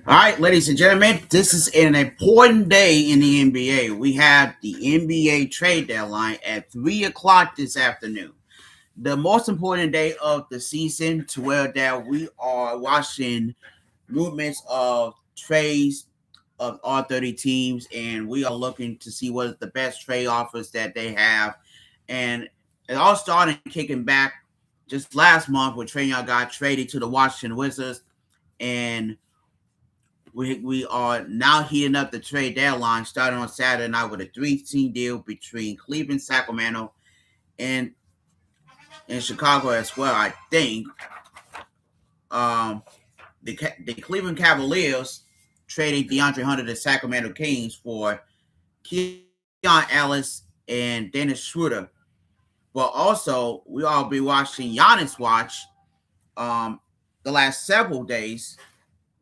All right, ladies and gentlemen, this is an important day in the NBA. We have the NBA trade deadline at 3 o'clock this afternoon. The most important day of the season to where that we are watching movements of trades of all 30 teams, and we are looking to see what is the best trade offers that they have. And it all started kicking back just last month when Trae Young got traded to the Washington Wizards, and we are now heating up the trade deadline starting on Saturday night with a three-team deal between Cleveland, Sacramento, and in Chicago as well. I think um, the Cleveland Cavaliers traded DeAndre Hunter to Sacramento Kings for Keon Ellis and Dennis Schroeder. But also, we all be watching Giannis watch um, the last several days,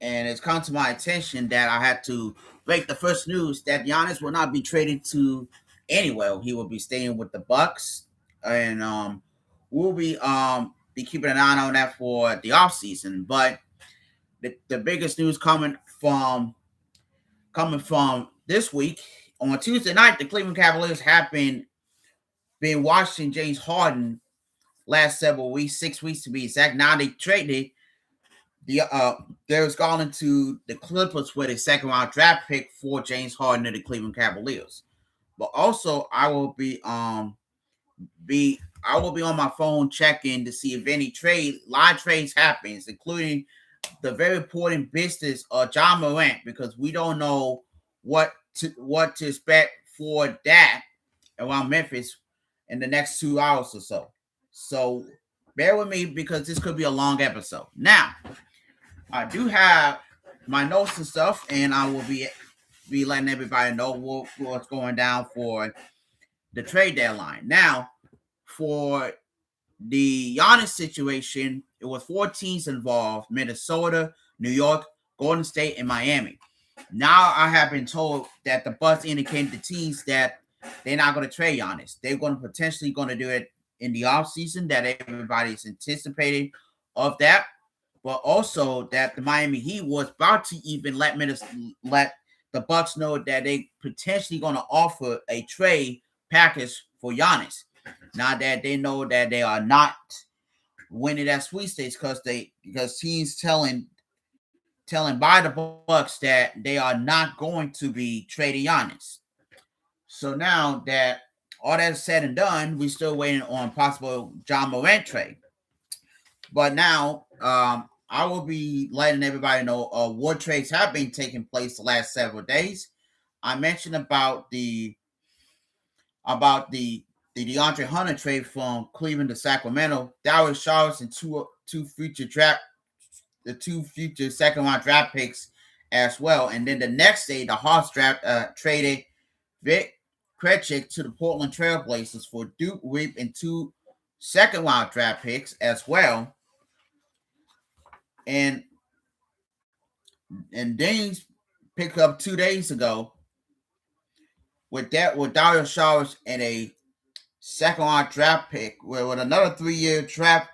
and it's come to my attention that I had to break the first news that Giannis will not be traded to anywhere. He will be staying with the Bucks, and we'll be keeping an eye on that for the offseason. But the biggest news coming from this week on Tuesday night, the Cleveland Cavaliers have been watching James Harden last several weeks, 6 weeks to be exact. Now they traded there's gone into the Clippers with a second round draft pick for James Harden of the Cleveland Cavaliers. But also I will be on my phone checking to see if any live trades happens, including the very important business of John Morant, because we don't know what to expect for that around Memphis in the next 2 hours or so. So bear with me because this could be a long episode. Now, I do have my notes and stuff, and I will be letting everybody know what's going down for the trade deadline. Now, for the Giannis situation, it was 4 teams involved: Minnesota, New York, Golden State, and Miami. Now I have been told that the Bucks indicated the teams that they're not going to trade Giannis. They're going to potentially going to do it in the offseason, that everybody's anticipating of that. But also that the Miami Heat was about to even let the Bucks know that they potentially going to offer a trade package for Giannis. Now that they know that they are not winning that sweepstakes because teams telling by the Bucks that they are not going to be trading Giannis. So now that all that's said and done, we still waiting on possible John Morant trade. But now I will be letting everybody know what trades have been taking place the last several days. I mentioned about the DeAndre Hunter trade from Cleveland to Sacramento. Darius Sharp and two future second round draft picks as well. And then the next day, the Hawks traded Vic Krejcik to the Portland Trailblazers for Duke Reap and two second round draft picks as well. And Danes picked up 2 days ago with Dario Saric and a second round draft pick with another 3 year draft,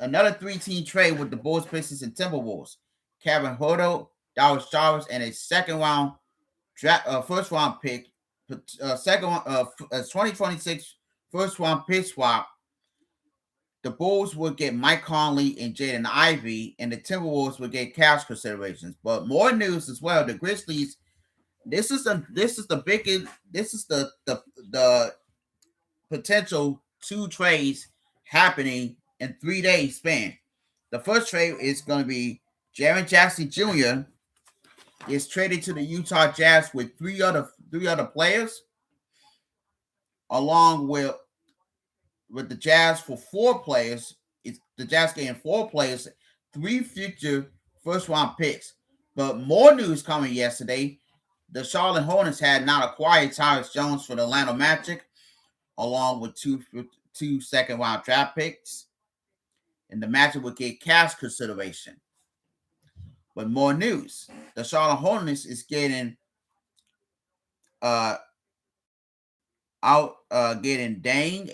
another 3-team trade with the Bulls, Pistons, and Timberwolves. Kevin Huerter, Dario Saric, and a second round first round pick, second 2026 first round pick swap. The Bulls would get Mike Conley and Jaden Ivey, and the Timberwolves would get cash considerations. But more news as well. The Grizzlies. This is the potential two trades happening in 3 days span. The first trade is going to be Jaren Jackson Jr. is traded to the Utah Jazz with three other players, along with the Jazz for 4 players. It's the Jazz getting 4 players, 3 future first round picks. But more news coming yesterday. The Charlotte Hornets had not acquired Tyus Jones for the Atlanta Magic, along with two second round draft picks, and the Magic would get cash consideration. But more news: the Charlotte Hornets is getting uh getting Dane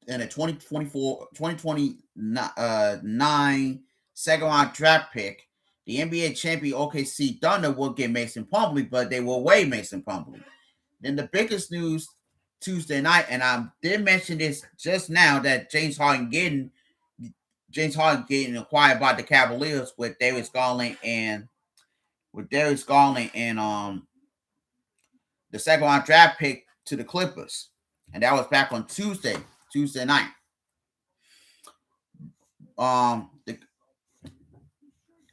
and a 2024 2029 second round draft pick. the NBA champion OKC Thunder will get Mason Plumlee, but they will waive Mason Plumlee. Then the biggest news Tuesday night, and I did mention this just now, that James Harden getting acquired by the Cavaliers with Darius Garland and the second round draft pick to the Clippers, and that was back on Tuesday night.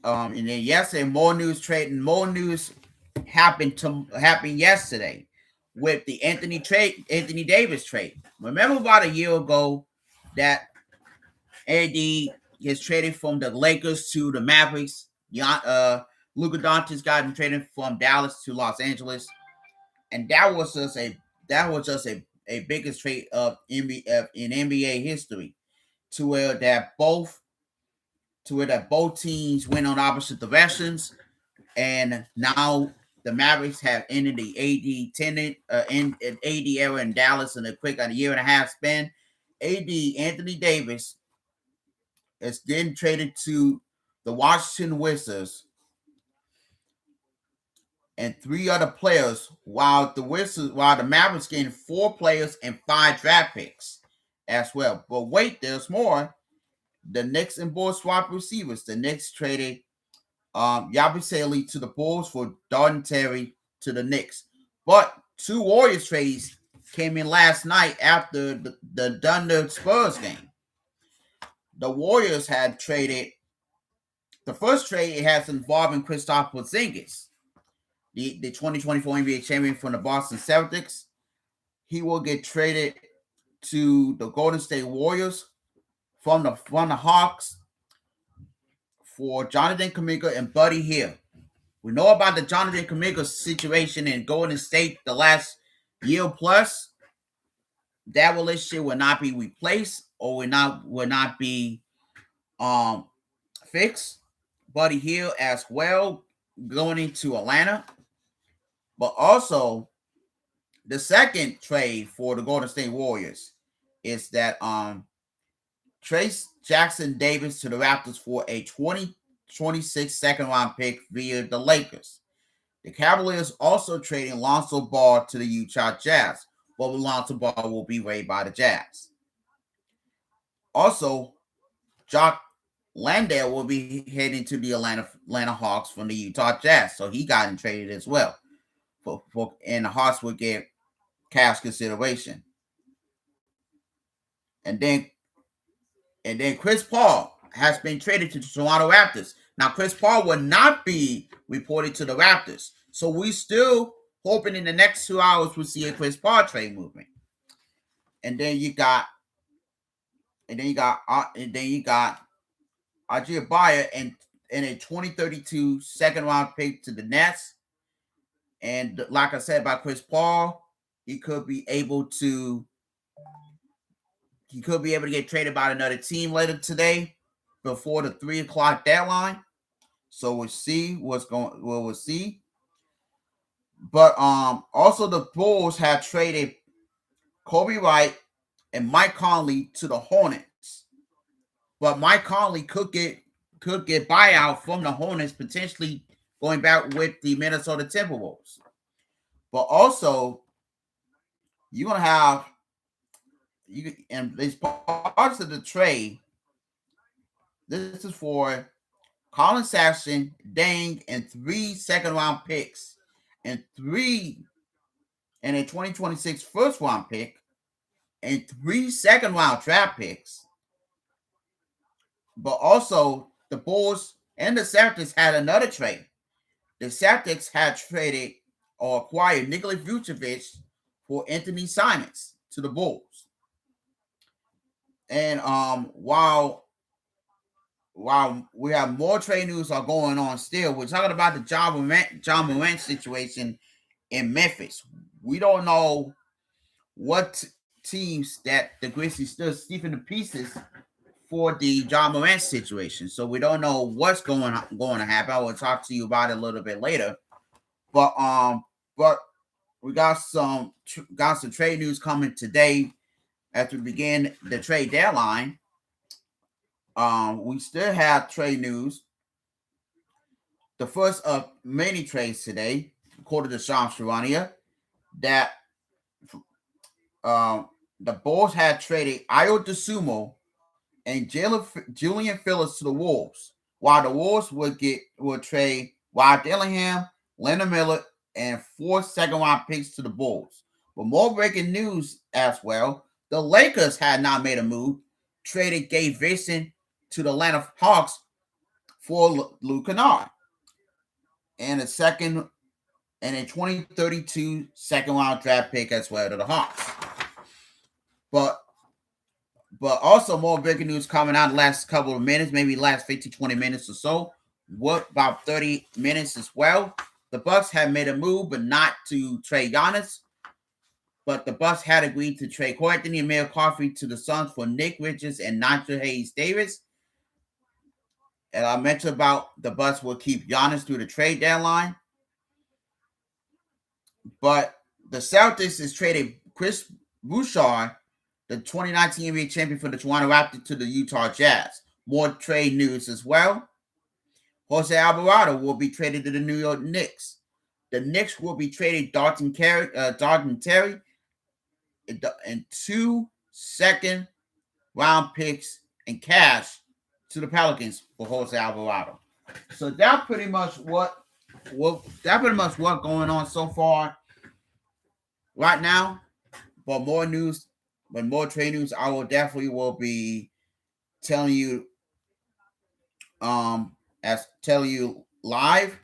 And then yesterday, more news happened yesterday with the Anthony Davis trade. Remember about a year ago that AD gets traded from the Lakers to the Mavericks. Luka Doncic got traded from Dallas to Los Angeles, and that was just a biggest trade in NBA history, to where both teams went on opposite directions, and now the Mavericks have ended the AD era in Dallas in a year and a half span. Anthony Davis is then traded to the Washington Wizards and 3 other players, while the Mavericks getting 4 players and 5 draft picks as well. But wait, there's more. The Knicks and Bulls swap receivers. The Knicks traded Yabusele to the Bulls for Darden Terry to the Knicks. But 2 Warriors trades came in last night after the Thunder Spurs game. The Warriors had traded. The first trade has involving Kristaps Porzingis, the 2024 NBA champion from the Boston Celtics. He will get traded to the Golden State Warriors from the Hawks for Jonathan Kuminga and Buddy Hield. We know about the Jonathan Kuminga situation in Golden State the last year plus. That relationship will not be replaced or will not be fixed. Buddy Hield as well going into Atlanta. But also, the second trade for the Golden State Warriors is that Trace Jackson Davis to the Raptors for a 2026 second round pick via the Lakers. The Cavaliers also trading Lonzo Ball to the Utah Jazz, but Lonzo Ball will be waived by the Jazz. Also, Jock Landale will be heading to the Atlanta Hawks from the Utah Jazz, so he got traded as well. And the Hawks will get cash consideration. And then Chris Paul has been traded to the Toronto Raptors. Now, Chris Paul will not be reported to the Raptors, so we still hoping in the next 2 hours we'll see a Chris Paul trade movement. And then you got Ajay Bayer and a 2032 second round pick to the Nets. And like I said about Chris Paul, he could be able to get traded by another team later today before the 3:00 deadline. So we'll see we'll see. But also the Bulls have traded Kobe Wright and Mike Conley to the Hornets. But Mike Conley could get buyout from the Hornets, potentially going back with the Minnesota Timberwolves. But also, you're gonna have and these parts of the trade. This is for Colin Sexton, Deng, and 3 second round picks, and a 2026 first round pick, and 3 second round draft picks. But also, the Bulls and the Celtics had another trade. The Celtics had traded or acquired Nikola Vucevic for Anthony Simons to the Bulls. And while we have more trade news are going on still, we're talking about the John Morant situation in Memphis. We don't know what teams that the Grizzlies still steeping the pieces for the John Morant situation. So we don't know what's going to happen. I will talk to you about it a little bit later. But we got some trade news coming today as we begin the trade deadline. We still have trade news. the first of many trades today, according to Shams Charania, that the Bulls had traded Ayo DeSumo and Julian Phillips to the Wolves, while the Wolves would trade Wyatt Dillingham, Leonard Miller, and 4 second-round picks to the Bulls. But more breaking news as well: the Lakers had not made a move, traded Gabe Vincent to the Atlanta Hawks for Luke Kennard and a 2032 second-round draft pick as well to the Hawks. But also more breaking news coming out the last couple of minutes, maybe last 15, 20 minutes or so. What about 30 minutes as well? The Bucks had made a move, but not to trade Giannis. But the Bucks had agreed to trade Cole Anthony and Amir Coffey to the Suns for Nick Richards and Nigel Hayes-Davis. And I mentioned about the Bucks will keep Giannis through the trade deadline. But the Celtics is trading Chris Bouchard, the 2019 NBA champion for the Toronto Raptors, to the Utah Jazz. More trade news as well. Jose Alvarado will be traded to the New York Knicks. The Knicks will be trading Dalton Terry and 2 second-round picks and cash to the Pelicans for Jose Alvarado. So that's pretty much what's going on so far right now. But more trade news, I will definitely be telling you live.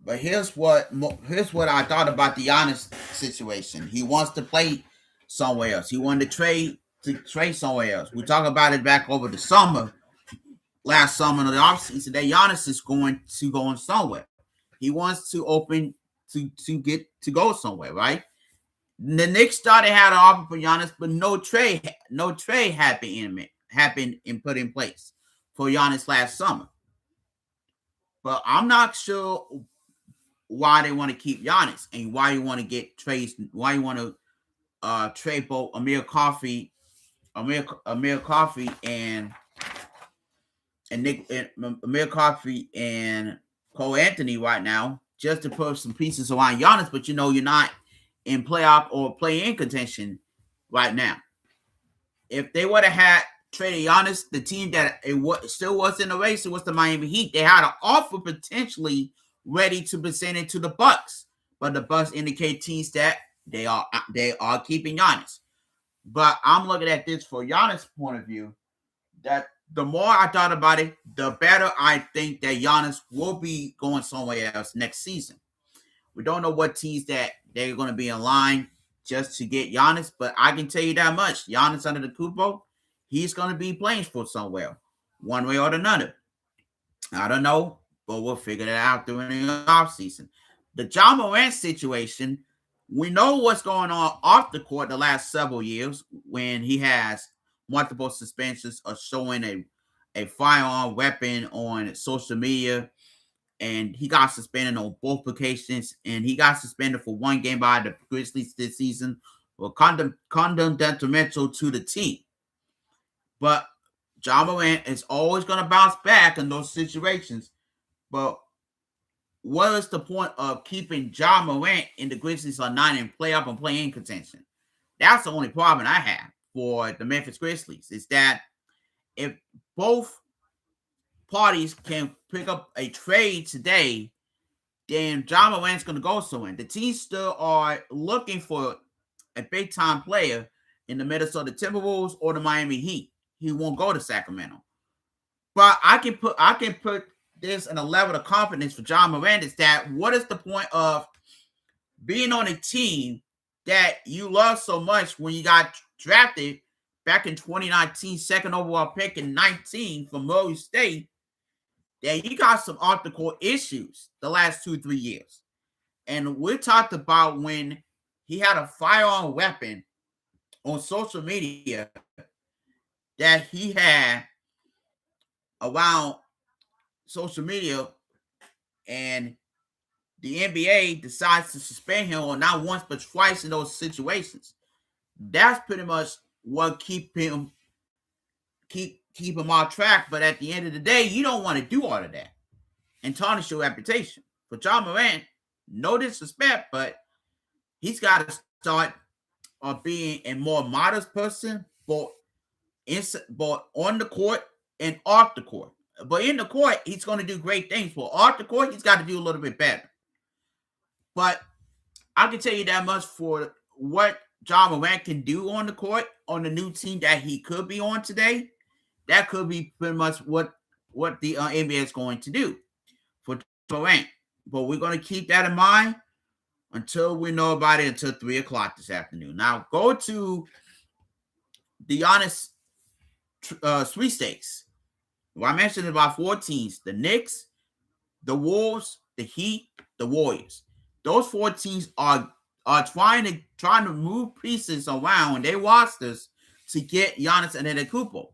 But here's what I thought about the Giannis situation. He wants to play somewhere else. He wanted to trade somewhere else. We talked about it back over the last summer in the offseason, that Giannis is going to go somewhere. He wants to go somewhere, right? The Knicks started had an offer for Giannis, but no trade happened and put in place for Giannis last summer. But I'm not sure why they want to keep Giannis and why you want to get trades. Why you want to trade both Amir Coffey and Amir Coffey and Cole Anthony right now, just to put some pieces around Giannis. But you're not in playoff or play-in contention right now. If they would have had traded Giannis, the team that still was in the race, it was the Miami Heat. They had an offer potentially ready to present it to the Bucks, but the Bucks indicate teams that they are keeping Giannis. But I'm looking at this for Giannis' point of view, that the more I thought about it, the better I think that Giannis will be going somewhere else next season. We don't know what teams that they're going to be in line just to get Giannis, but I can tell you that much. Giannis Antetokounmpo, he's going to be playing for somewhere, one way or another. I don't know, but we'll figure that out during the offseason. The Ja Morant situation, we know what's going on off the court the last several years when he has multiple suspensions of showing a firearm weapon on social media. And he got suspended on both occasions, and he got suspended for 1 game by the Grizzlies this season for condom detrimental to the team. But Ja Morant is always going to bounce back in those situations. But what is the point of keeping Ja Morant in the Grizzlies are not in playoff and play-in contention? That's the only problem I have for the Memphis Grizzlies, is that if both parties can pick up a trade today, then Ja Morant's going to go somewhere. The teams still are looking for a big-time player in the Minnesota Timberwolves or the Miami Heat. He won't go to Sacramento. But I can put this in a level of confidence for Ja Morant, is that what is the point of being on a team that you love so much when you got drafted back in 2019, second overall pick in 19 from Murray State, that he got some off-the-court issues the last 2-3 years. And we talked about when he had a firearm weapon on social media that he had around social media, and the NBA decides to suspend him, or not once but twice in those situations. That's pretty much what keep him on track. But at the end of the day, you don't want to do all of that. and tarnish your reputation. For Ja Morant, no disrespect, but he's got to start being a more modest person, both on the court and off the court. But in the court, he's going to do great things. For off the court, he's got to do a little bit better. But I can tell you that much for what Ja Morant can do on the court on the new team that he could be on today. That could be pretty much what the NBA is going to do for Morant. But we're going to keep that in mind until we know about it until 3 o'clock this afternoon. Now, go to the Giannis sweepstakes. Well, I mentioned about 4 teams: the Knicks, the Wolves, the Heat, the Warriors. Those 4 teams are trying to move pieces around their rosters to get Giannis Antetokounmpo.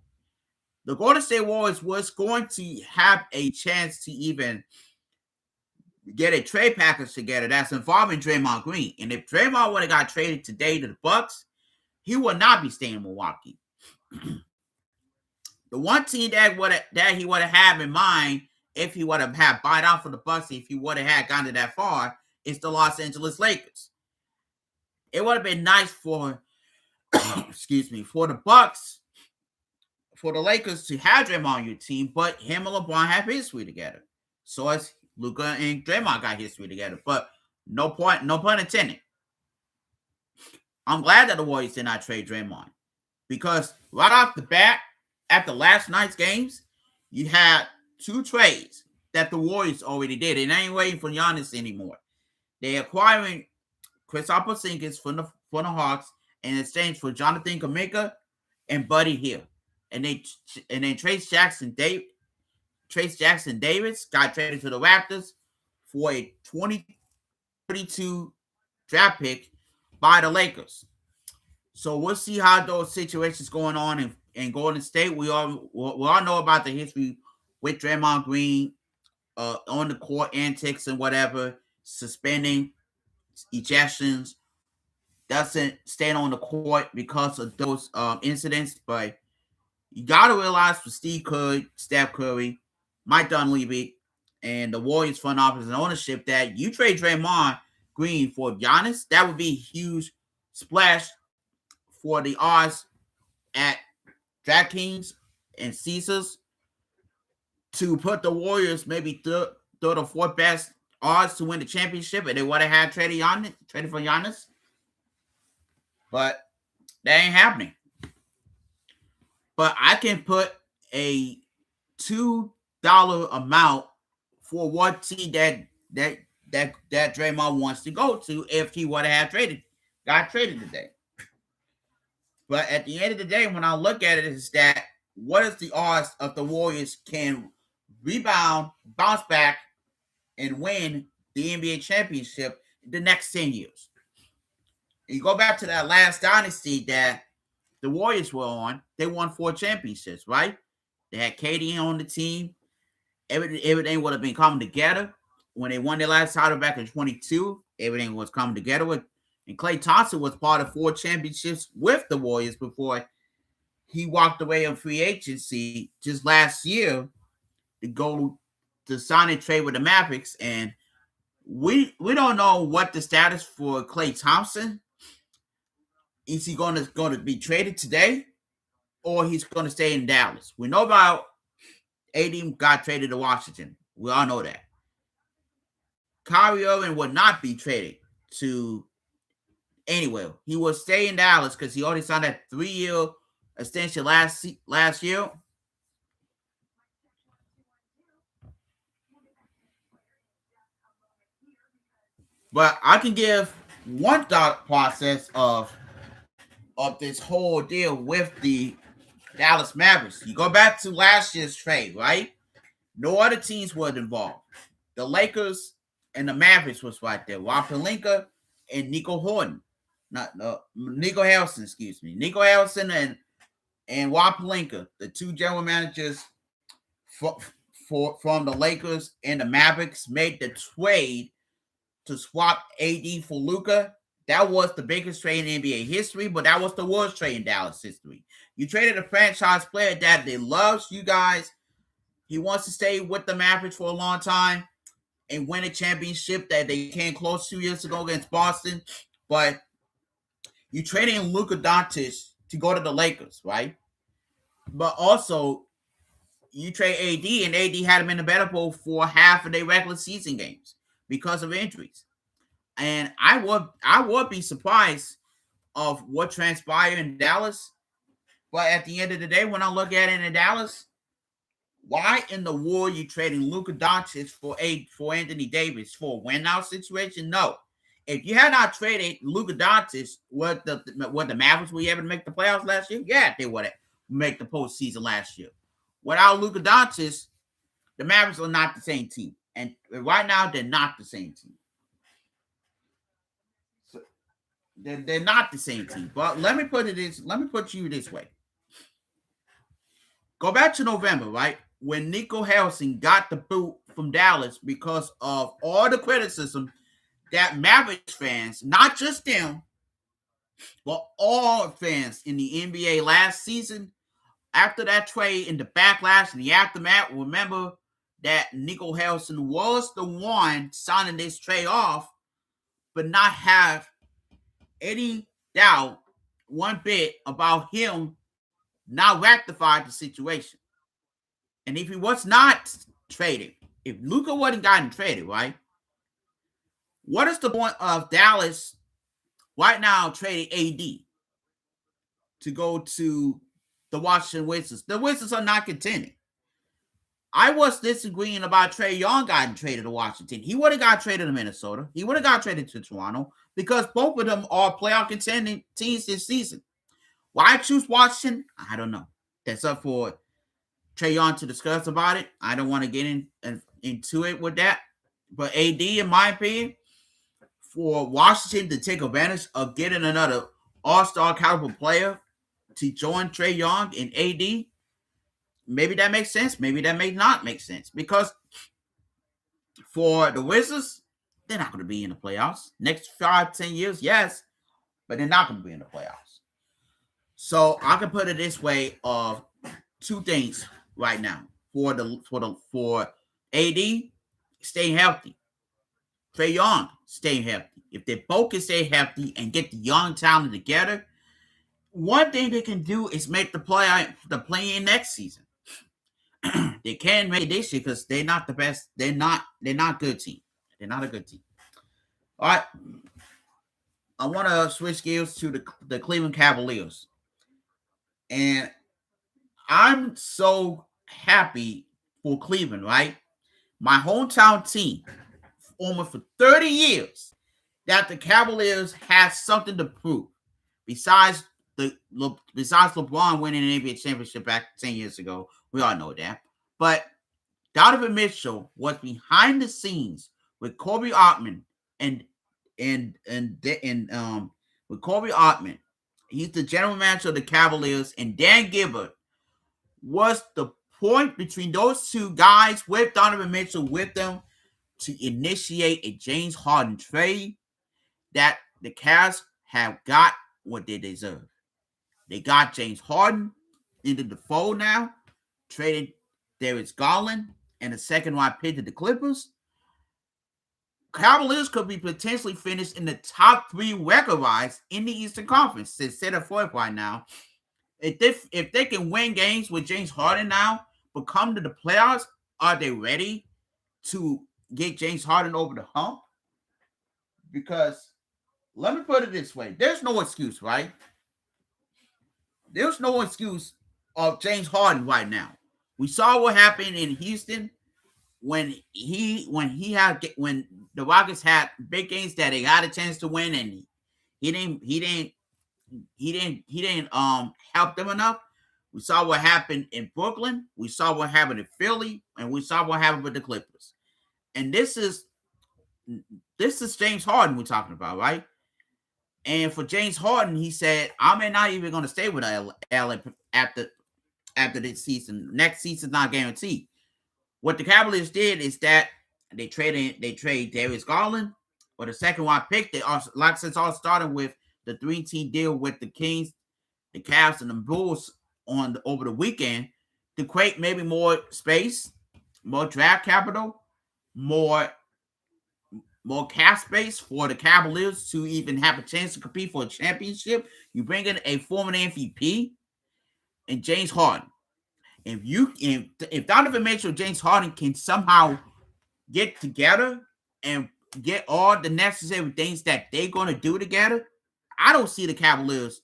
The Golden State Warriors was going to have a chance to even get a trade package together that's involving Draymond Green. And if Draymond would have got traded today to the Bucks, he would not be staying in Milwaukee. The one team that he would have had in mind if he would have had bought out for the Bucks, if he would have had gone to that far, is the Los Angeles Lakers. It would have been nice for for the Bucks, for the Lakers to have Draymond on your team, but him and LeBron have history together. So as Luka and Draymond got history together, but no pun intended. I'm glad that the Warriors did not trade Draymond, because right off the bat, after last night's games, you had 2 trades that the Warriors already did. It ain't waiting for Giannis anymore. They're acquiring Kristaps Porzingis from the Hawks in exchange for Jonathan Kuminga and Buddy Hield. And then Trace Jackson Davis got traded to the Raptors for a 2022 draft pick by the Lakers. So we'll see how those situations going on in Golden State. We all know about the history with Draymond Green on the court antics and whatever, suspending, ejections, doesn't stay on the court because of those incidents. But you got to realize for Steve Curry, Steph Curry, Mike Dunleavy, and the Warriors front office and ownership that you trade Draymond Green for Giannis, that would be a huge splash for the odds at DraftKings and Caesars to put the Warriors maybe third or 4th best odds to win the championship, and they would have had traded for Giannis. But that ain't happening. But I can put a $2 amount for what team that Draymond wants to go to if he would have got traded today. But at the end of the day, when I look at it, is that what is the odds of the Warriors can rebound, bounce back, and win the NBA championship the next 10 years? And you go back to that last dynasty that the Warriors were on, they won 4 championships, right? They had KD on the team. Everything would have been coming together. When they won their last title back in 22, everything was coming together. And Klay Thompson was part of 4 championships with the Warriors before he walked away on free agency just last year to go to sign and trade with the Mavericks. And we don't know what the status for Klay Thompson. Is he going to be traded today, or he's going to stay in Dallas? We know about AD got traded to Washington. We all know that. Kyrie Irving would not be traded to anywhere. He will stay in Dallas because he already signed that 3-year extension last year. But I can give one thought process of this whole deal with the Dallas Mavericks. You go back to last year's trade, right? No other teams were involved. The Lakers and the Mavericks was right there. Rob Pelinka and Nico Harrison, Nico Harrison and Rob Pelinka, the 2 general managers from the Lakers and the Mavericks, made the trade to swap AD for Luka. That was the biggest trade in NBA history, but that was the worst trade in Dallas history. You traded a franchise player that they loves you guys, He wants to stay with the Mavericks for a long time and win a championship that they came close 2 years ago against Boston. But you traded in Luka Doncic to go to the Lakers, right? But also you trade AD, and AD had him in the better bowl for half of their regular season games because of injuries. And I would be surprised of what transpired in Dallas. But at the end of the day, when I look at it in Dallas, why in the world are you trading Luka Doncic for Anthony Davis for a win-now situation? No. If you had not traded Luka Doncic, what the Mavericks were able to make the playoffs last year? Yeah, they would have make the postseason last year. Without Luka Doncic, the Mavericks are not the same team, and right now they're not the same team. So they're not the same team. But let me put you this way. Go back to November, right? When Nico Harrison got the boot from Dallas because of all the criticism that Mavericks fans, not just them, but all fans in the NBA last season, after that trade and the backlash and the aftermath, remember that Nico Harrison was the one signing this trade off, but not have any doubt one bit about him not rectified the situation. And if he was not traded, if Luka wasn't gotten traded, right? What is the point of Dallas right now trading AD to go to the Washington Wizards? The Wizards are not contending. I was disagreeing about Trae Young getting traded to Washington. He would have got traded to Minnesota. He would have got traded to Toronto because both of them are playoff contending teams this season. Why choose Washington? I don't know. That's up for Trae Young to discuss about it. I don't want to get into it with that. But AD, in my opinion, for Washington to take advantage of getting another all-star caliber player to join Trae Young and AD, maybe that makes sense. Maybe that may not make sense. Because for the Wizards, they're not going to be in the playoffs. Next 5-10 years, yes, but they're not going to be in the playoffs. So I can put it this way of two things right now. For AD, staying healthy. Trae Young, staying healthy. If they both can stay healthy and get the young talent together, one thing they can do is make the play in next season. They can't make it this year because they're not the best. They're not good team. They're not a good team. All right. I want to switch gears to the Cleveland Cavaliers. And I'm so happy for Cleveland, right? My hometown team, almost for 30 years, that the Cavaliers have something to prove. Besides LeBron winning an NBA championship back 10 years ago, we all know that. But Donovan Mitchell was behind the scenes with Kobe Altman and with Kobe Altman. He's the general manager of the Cavaliers, and Dan Gilbert was the point between those two guys with Donovan Mitchell with them to initiate a James Harden trade that the Cavs have got what they deserve. They got James Harden into the fold now, traded Darius Garland and a second-round pick to the Clippers. Cavaliers could be potentially finished in the top 3 record-wise in the Eastern Conference. They're set at 4th right now. If they can win games with James Harden now, but come to the playoffs, are they ready to get James Harden over the hump? Because let me put it this way. There's no excuse, right? There's no excuse of James Harden right now. We saw what happened in Houston when the Rockets had big games that they got a chance to win, and he didn't help them enough. We saw what happened in Brooklyn. We saw what happened in Philly, and we saw what happened with the Clippers. And this is James Harden we're talking about, right? And for James Harden, he said, "I'm not even going to stay with LA after this season. Next season's not guaranteed." What the Cavaliers did is that they trade Darius Garland for the second-round pick. They also, like since all started with the 3-team deal with the Kings, the Cavs, and the Bulls over the weekend to create maybe more space more draft capital, more cap space for the Cavaliers to even have a chance to compete for a championship. You bring in a former MVP and James Harden. If Donovan Mitchell, James Harden can somehow get together and get all the necessary things that they're going to do together, I don't see the Cavaliers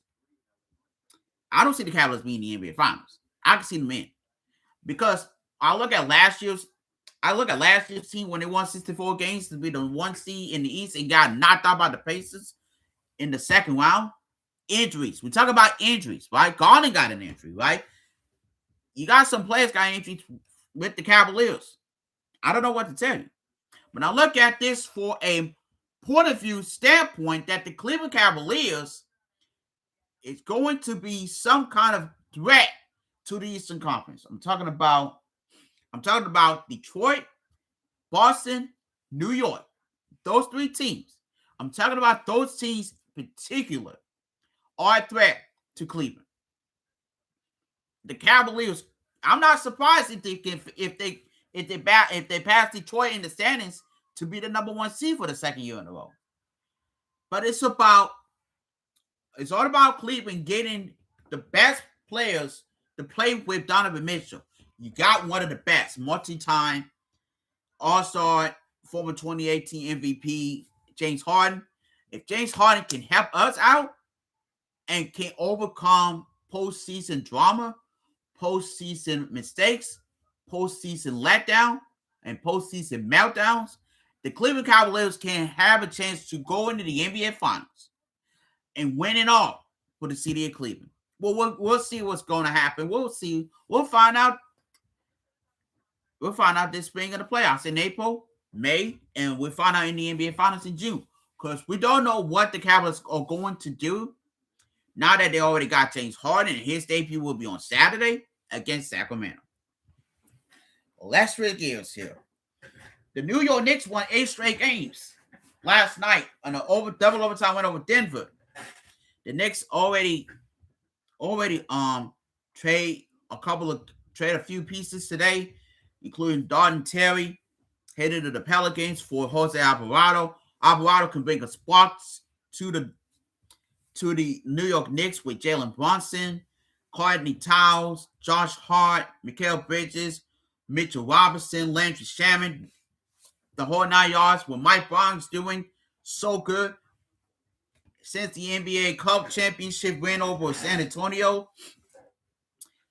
being the NBA Finals. I can see them in, because I look at last year's team when they won 64 games to be the 1 seed in the East and got knocked out by the Pacers in the second round. Injuries. We talk about injuries, right? Garland got an injury, right? You got some players got injuries with the Cavaliers. I don't know what to tell you. But I look at this for a point of view standpoint that the Cleveland Cavaliers is going to be some kind of threat to the Eastern Conference. I'm talking about Detroit, Boston, New York. Those 3 teams. I'm talking about those teams in particular are a threat to Cleveland. The Cavaliers, I'm not surprised if they pass Detroit in the standings to be the number 1 seed for the second year in a row. But it's all about Cleveland getting the best players to play with Donovan Mitchell. You got one of the best, multi-time All-Star, former 2018 MVP, James Harden. If James Harden can help us out and can overcome postseason drama, postseason mistakes, postseason letdown, and postseason meltdowns, the Cleveland Cavaliers can have a chance to go into the NBA Finals and win it all for the city of Cleveland. Well, we'll see what's going to happen. We'll see. We'll find out. We'll find out this spring of the playoffs in April, May, and we'll find out in the NBA Finals in June. Because we don't know what the Cavaliers are going to do now that they already got James Harden, and his debut will be on Saturday against Sacramento. Let's switch gears here. The New York Knicks won 8 straight games last night on an double overtime win over Denver. The Knicks already trade a few pieces today, including Dalton Terry headed to the Pelicans for Jose Alvarado. Alvarado can bring a spark to the New York Knicks with Jalen Brunson, Courtney Towns, Josh Hart, Mikal Bridges, Mitchell Robinson, Landry Shamet, the whole 9 yards. What Mike Brown's doing so good since the NBA Cup championship win over San Antonio.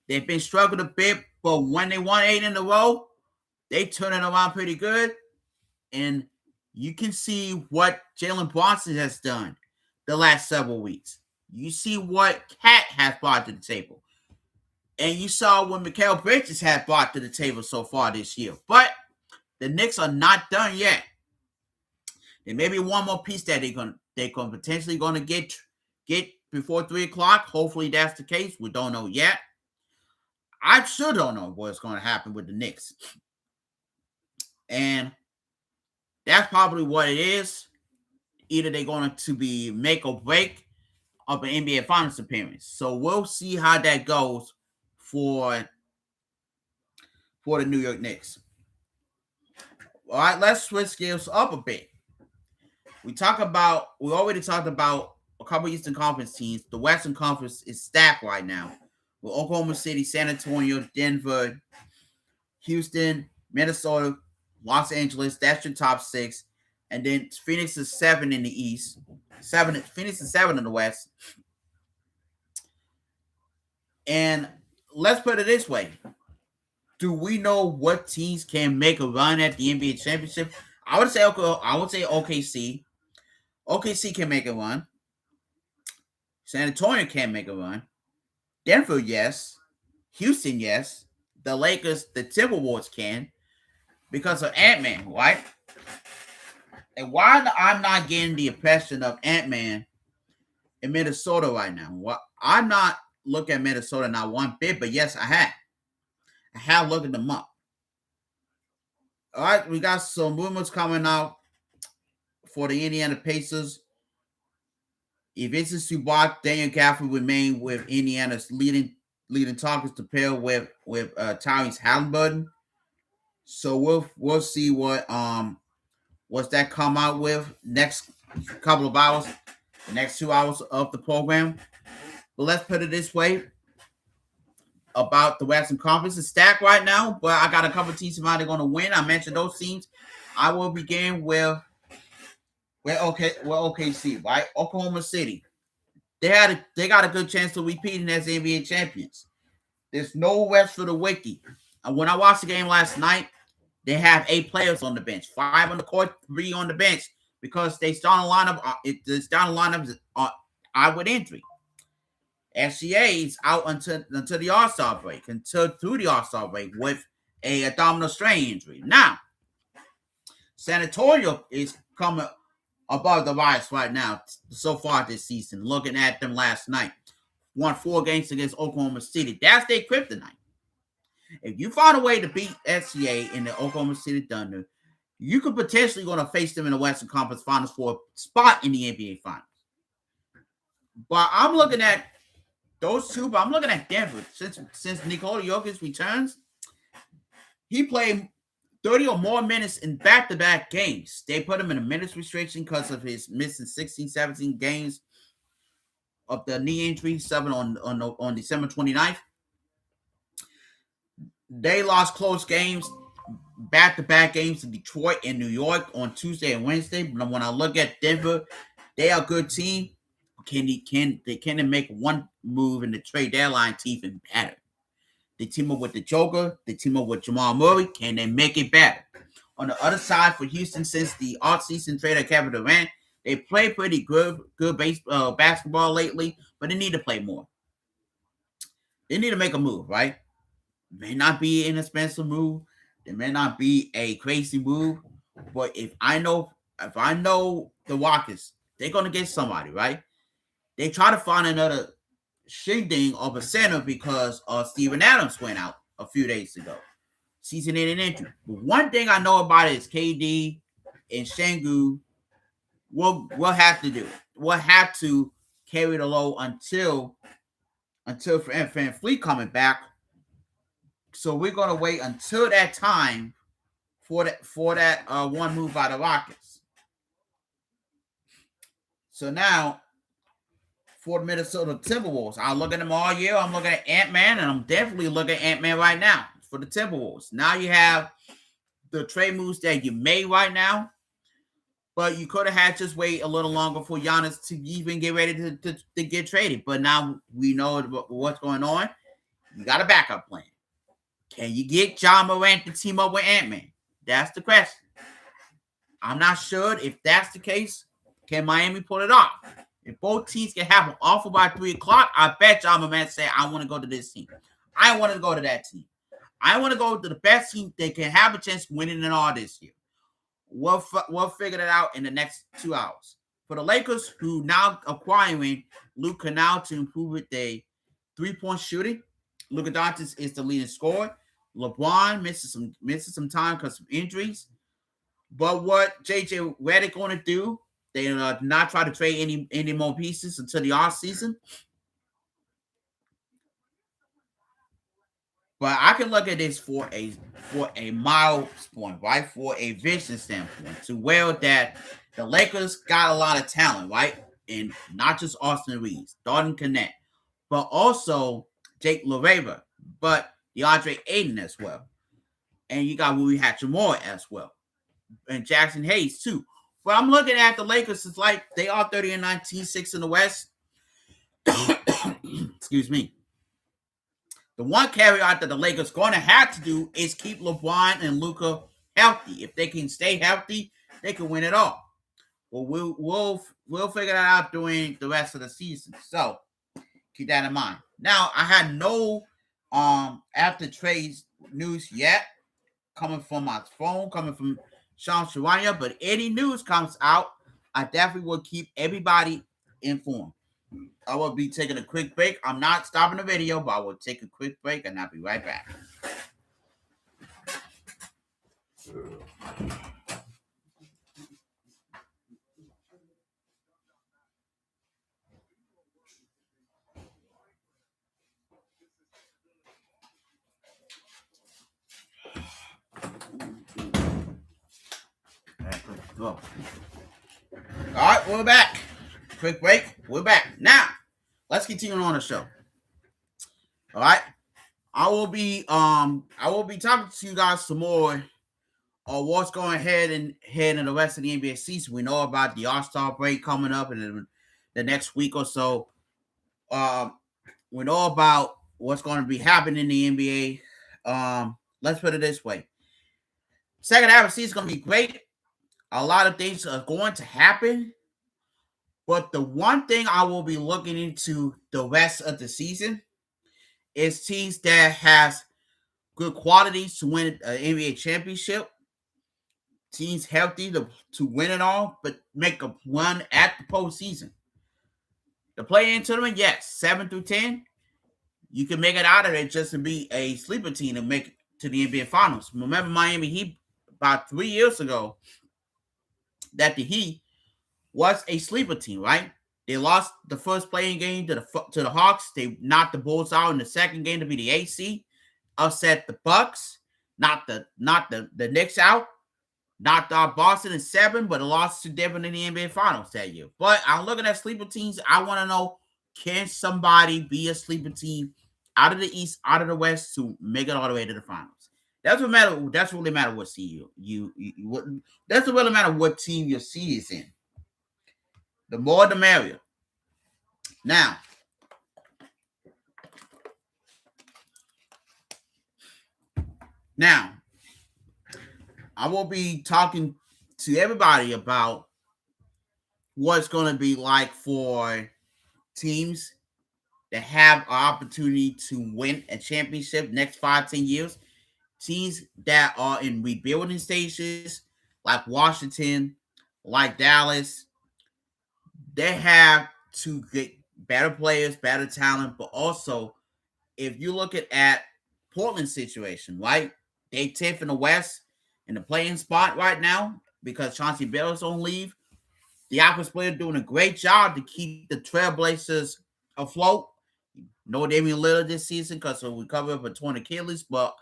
They've been struggling a bit, but when they won 8 in a row, they turn it around pretty good. And you can see what Jalen Brunson has done the last several weeks. You see what Cat has brought to the table. And you saw what Mikal Bridges has brought to the table so far this year. But the Knicks are not done yet. There may be one more piece that they're potentially going to get before 3 o'clock. Hopefully that's the case. We don't know yet. I sure don't know what's going to happen with the Knicks. And that's probably what it is. Either they're going to be make or break of an NBA Finals appearance. So we'll see how that goes for the New York Knicks. All right, let's switch gears up a bit. We already talked about a couple of Eastern Conference teams. The Western Conference is stacked right now with Oklahoma City, San Antonio, Denver, Houston, Minnesota, Los Angeles. That's your top 6. And then Phoenix is 7 in the East. Phoenix is 7 in the West. And let's put it this way. Do we know what teams can make a run at the NBA championship? I would say OKC. OKC can make a run. San Antonio can make a run. Denver, yes. Houston, yes. The Lakers, the Timberwolves can because of Ant-Man, right? And why I'm not getting the impression of Ant-Man in Minnesota right now? Well, I'm not looking at Minnesota not one bit, but yes, I have. I have looked them up. All right, we got some rumors coming out for the Indiana Pacers. If Vincent Zubac, Daniel Gafford remain with Indiana's leading targets to pair with Tyrese Halliburton. So we'll see what's that come out with next couple of hours, the next 2 hours of the program. But let's put it this way about the Western Conference. It's stacked right now, but I got a couple of teams that are going to win. I mentioned those teams. I will begin with OKC, right? Oklahoma City. They got a good chance of repeating as NBA champions. There's no rest for the wicked. And when I watched the game last night, they have 8 players on the bench, 5 on the court, 3 on the bench, because they start a lineup. The starting lineup out with injury. SGA is out until the All-Star break, through the All-Star break with a abdominal strain injury. Now, San Antonio is coming above the rise right now so far this season. Looking at them last night, won 4 games against Oklahoma City. That's their kryptonite. If you find a way to beat SGA in the Oklahoma City Thunder, you could potentially going to face them in the Western Conference Finals for a spot in the NBA Finals. But I'm looking at those two, but I'm looking at Denver. Since Nikola Jokic returns, he played 30 or more minutes in back-to-back games. They put him in a minutes restriction because of his missing 16, 17 games of the knee injury, 7 on December 29th. They lost close games, back-to-back games to Detroit and New York on Tuesday and Wednesday. But when I look at Denver, they are a good team. Can they make one move in the trade deadline to even better? They team up with the Joker. They team up with Jamal Murray. Can they make it better? On the other side for Houston, since the offseason trade of Kevin Durant, they play pretty good basketball lately, but they need to play more. They need to make a move, right? It may not be an inexpensive move. It may not be a crazy move, but if I know the Rockets, they're gonna get somebody, right? They try to find another shindig of a center because Steven Adams went out a few days ago. Season-ending injury. But one thing I know about it is KD and Sengun will have to do it. We'll have to carry the load until Van Fleet coming back. So we're gonna wait until that time for that one move by the Rockets. So now, for the Minnesota Timberwolves, I look at them all year. I'm looking at Ant-Man, and I'm definitely looking at Ant-Man right now for the Timberwolves. Now you have the trade moves that you made right now, but you could have had just wait a little longer for Giannis to even get ready to get traded. But now we know what's going on. You got a backup plan. Can you get Ja Morant to team up with Ant-Man? That's the question. I'm not sure if that's the case. Can Miami pull it off? If both teams can have an offer by 3 o'clock, I bet Ja Morant say, I want to go to this team. I want to go to that team. I want to go to the best team that can have a chance of winning it all this year. We'll figure that out in the next 2 hours. For the Lakers, who now acquiring Luka now to improve with their 3-point shooting, Luka Doncic is the leading scorer. LeBron misses some time because of injuries. But what JJ Redick going to do? They not try to trade any more pieces until the off season. But I can look at this for a milestone, right? For a vision standpoint, to where that the Lakers got a lot of talent, right? And not just Austin Reeves, Dalton Connect, but also Jake LaRavia, but DeAndre Ayton as well. And you got Rui Hachimura as well. And Jackson Hayes too. But I'm looking at the Lakers, it's like they are 30-19, 6 in the West. Excuse me. The one caveat that the Lakers going to have to do is keep LeBron and Luka healthy. If they can stay healthy, they can win it all. Well, we'll figure that out during the rest of the season. So keep that in mind. Now, I had no after trades news yet coming from my phone, coming from Sean Sharania, but any news comes out, I definitely will keep everybody informed. I will be taking a quick break. I'm not stopping the video, but I will take a quick break and I'll be right back. All right, we're back. Quick break. We're back. Now, let's continue on the show. All right. I will be talking to you guys some more on what's going ahead in the rest of the NBA season. We know about the All-Star break coming up in the next week or so. We know about what's going to be happening in the NBA. Let's put it this way. Second half of the season is going to be great. A lot of things are going to happen. But the one thing I will be looking into the rest of the season is teams that has good qualities to win an NBA championship. Teams healthy to win it all, but make a run at the postseason. The play-in tournament, yes, 7 through 10, you can make it out of it just to be a sleeper team and make it to the NBA Finals. Remember Miami Heat about 3 years ago that the Heat was a sleeper team, right? They lost the first playing game to the Hawks. They knocked the Bulls out in the second game to be the AC. Upset the Bucks, knocked the Knicks out. Knocked out Boston in 7, but lost to Denver in the NBA Finals that year. But I'm looking at sleeper teams. I want to know, can somebody be a sleeper team out of the East, out of the West to make it all the way to the Finals? That's what matter. That's really matter what seed you that's what really matter what team your seed is in. The more the merrier. Now, I will be talking to everybody about what's going to be like for teams that have an opportunity to win a championship next 5-10 years. Teams that are in rebuilding stages, like Washington, like Dallas, they have to get better players, better talent, but also if you look at Portland's situation, right? They 10th in the West in the playing spot right now because Chauncey Billups on leave. The offensive player doing a great job to keep the Trailblazers afloat. No Damian Lillard this season because we covered up a torn Achilles, but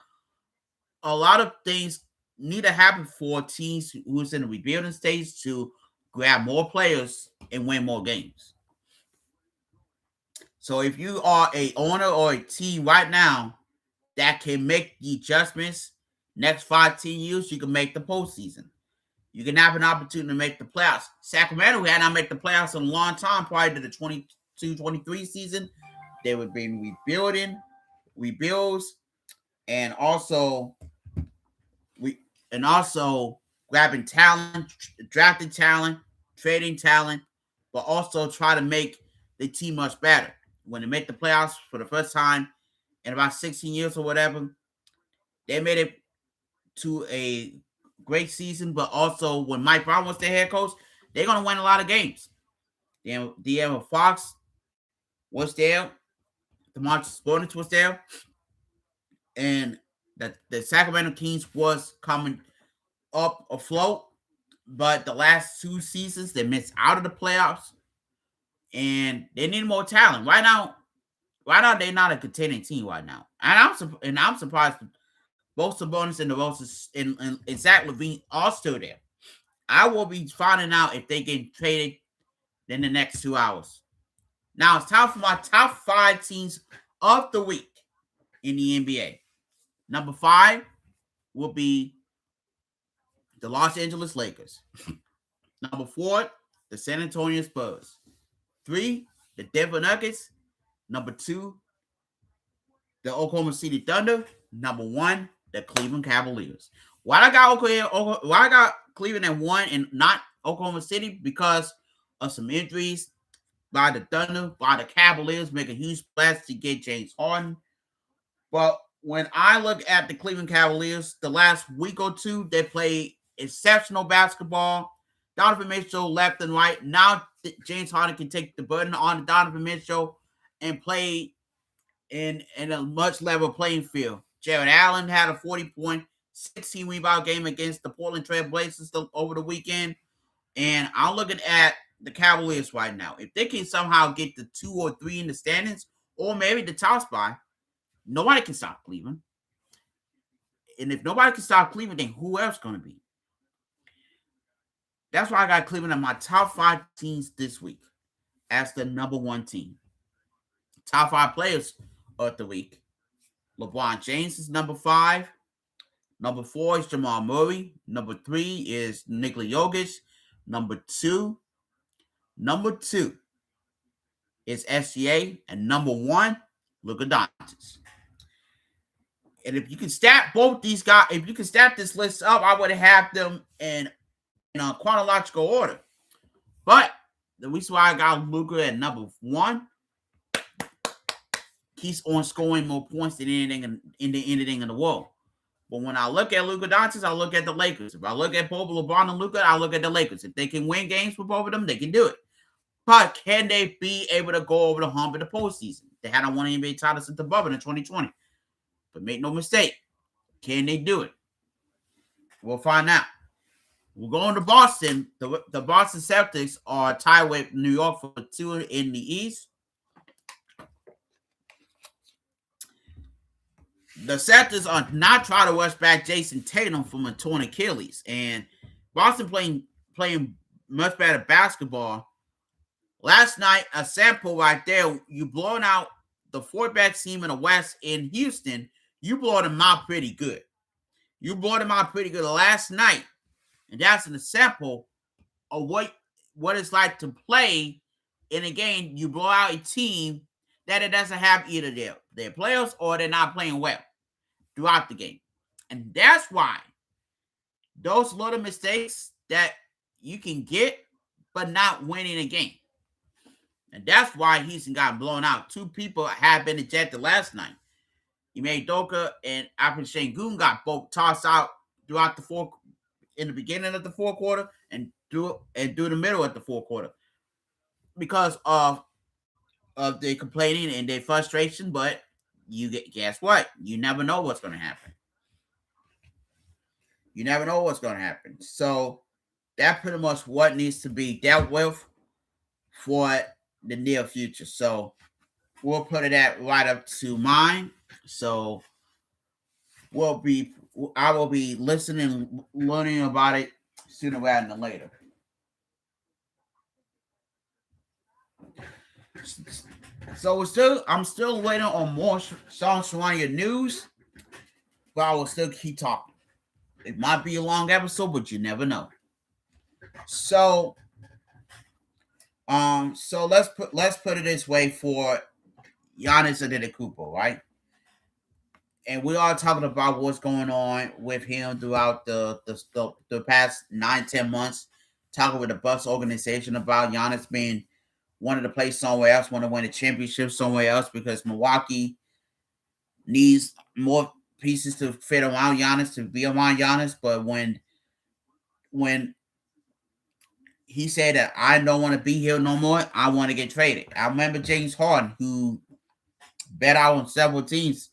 a lot of things need to happen for teams who's in the rebuilding stage to grab more players and win more games. So if you are a owner or a team right now that can make the adjustments next 5-10 years, you can make the postseason. You can have an opportunity to make the playoffs. Sacramento had not made the playoffs in a long time prior to the 22-23 season. They were being rebuilds, and also grabbing talent, drafting talent, trading talent, but also try to make the team much better. When they make the playoffs for the first time in about 16 years or whatever, they made it to a great season, but also when Mike Brown was their head coach, they're going to win a lot of games. De'Aaron Fox was there. DeMarcus Cousins was there. And the Sacramento Kings was coming up afloat, but the last 2 seasons, they missed out of the playoffs, and they need more talent. Right now, they're not a contending team right now. And I'm surprised both Sabonis and DeRozan and Zach LaVine are still there. I will be finding out if they get traded in the next 2 hours. Now it's time for my top 5 teams of the week in the NBA. Number 5 will be the Los Angeles Lakers. Number 4, the San Antonio Spurs. 3, the Denver Nuggets. Number 2, the Oklahoma City Thunder. Number 1, the Cleveland Cavaliers. Why I got Cleveland at 1 and not Oklahoma City? Because of some injuries by the Thunder, by the Cavaliers, making huge splash to get James Harden. But when I look at the Cleveland Cavaliers, the last week or 2, they played exceptional basketball. Donovan Mitchell left and right. Now James Harden can take the burden on Donovan Mitchell and play in a much level playing field. Jared Allen had a 40-point, 16 rebound game against the Portland Trail Blazers over the weekend. And I'm looking at the Cavaliers right now. If they can somehow get the 2 or 3 in the standings, or maybe the top spot, nobody can stop Cleveland. And if nobody can stop Cleveland, then who else going to be? That's why I got Cleveland in my top 5 teams this week as the number 1 team. Top 5 players of the week. LeBron James is number 5. Number 4 is Jamal Murray. Number 3 is Nikola Jokic. Number 2 is SGA, and number 1, Luka Doncic. And if you can stack both these guys, if you can stack this list up, I would have them in chronological order. But the reason why I got Luka at number 1, keeps on scoring more points than anything in the world. But when I look at Luka Doncic, I look at the Lakers. If I look at both LeBron and Luka, I look at the Lakers. If they can win games with both of them, they can do it. But can they be able to go over the hump in the postseason? They hadn't won NBA title since the bubble in 2020. But make no mistake, can they do it? We'll find out. We're going to Boston. The Boston Celtics are tied with New York for 2 in the East. The Celtics are not trying to rush back Jason Tatum from a torn Achilles. And Boston playing much better basketball. Last night, a sample right there, you blowing out the 4-best team in the West in Houston. You blowed them out pretty good. You blowed them out pretty good last night. And that's an example of what it's like to play in a game. You blow out a team that it doesn't have either their players or they're not playing well throughout the game. And that's why those little mistakes that you can get but not winning a game. And that's why he's gotten blown out. 2 people have been ejected last night. Ime Udoka and Alperen Sengun got both tossed out throughout in the beginning of the 4th quarter and through the middle of the 4th quarter because of their complaining and their frustration. But guess what? You never know what's going to happen. You never know what's going to happen. So that's pretty much what needs to be dealt with for the near future. So we'll put it right up to mine. So I will be listening, learning about it sooner rather than later. So I'm still waiting on more Sean Charania news, but I will still keep talking. It might be a long episode, but you never know. So let's put it this way for Giannis Antetokounmpo, right? And we are talking about what's going on with him throughout the past 9-10 months. Talking with the Bucks organization about Giannis being wanted to play somewhere else, want to win a championship somewhere else because Milwaukee needs more pieces to fit around Giannis, to be around Giannis. But when he said that I don't want to be here no more, I want to get traded. I remember James Harden, who bet out on several teams,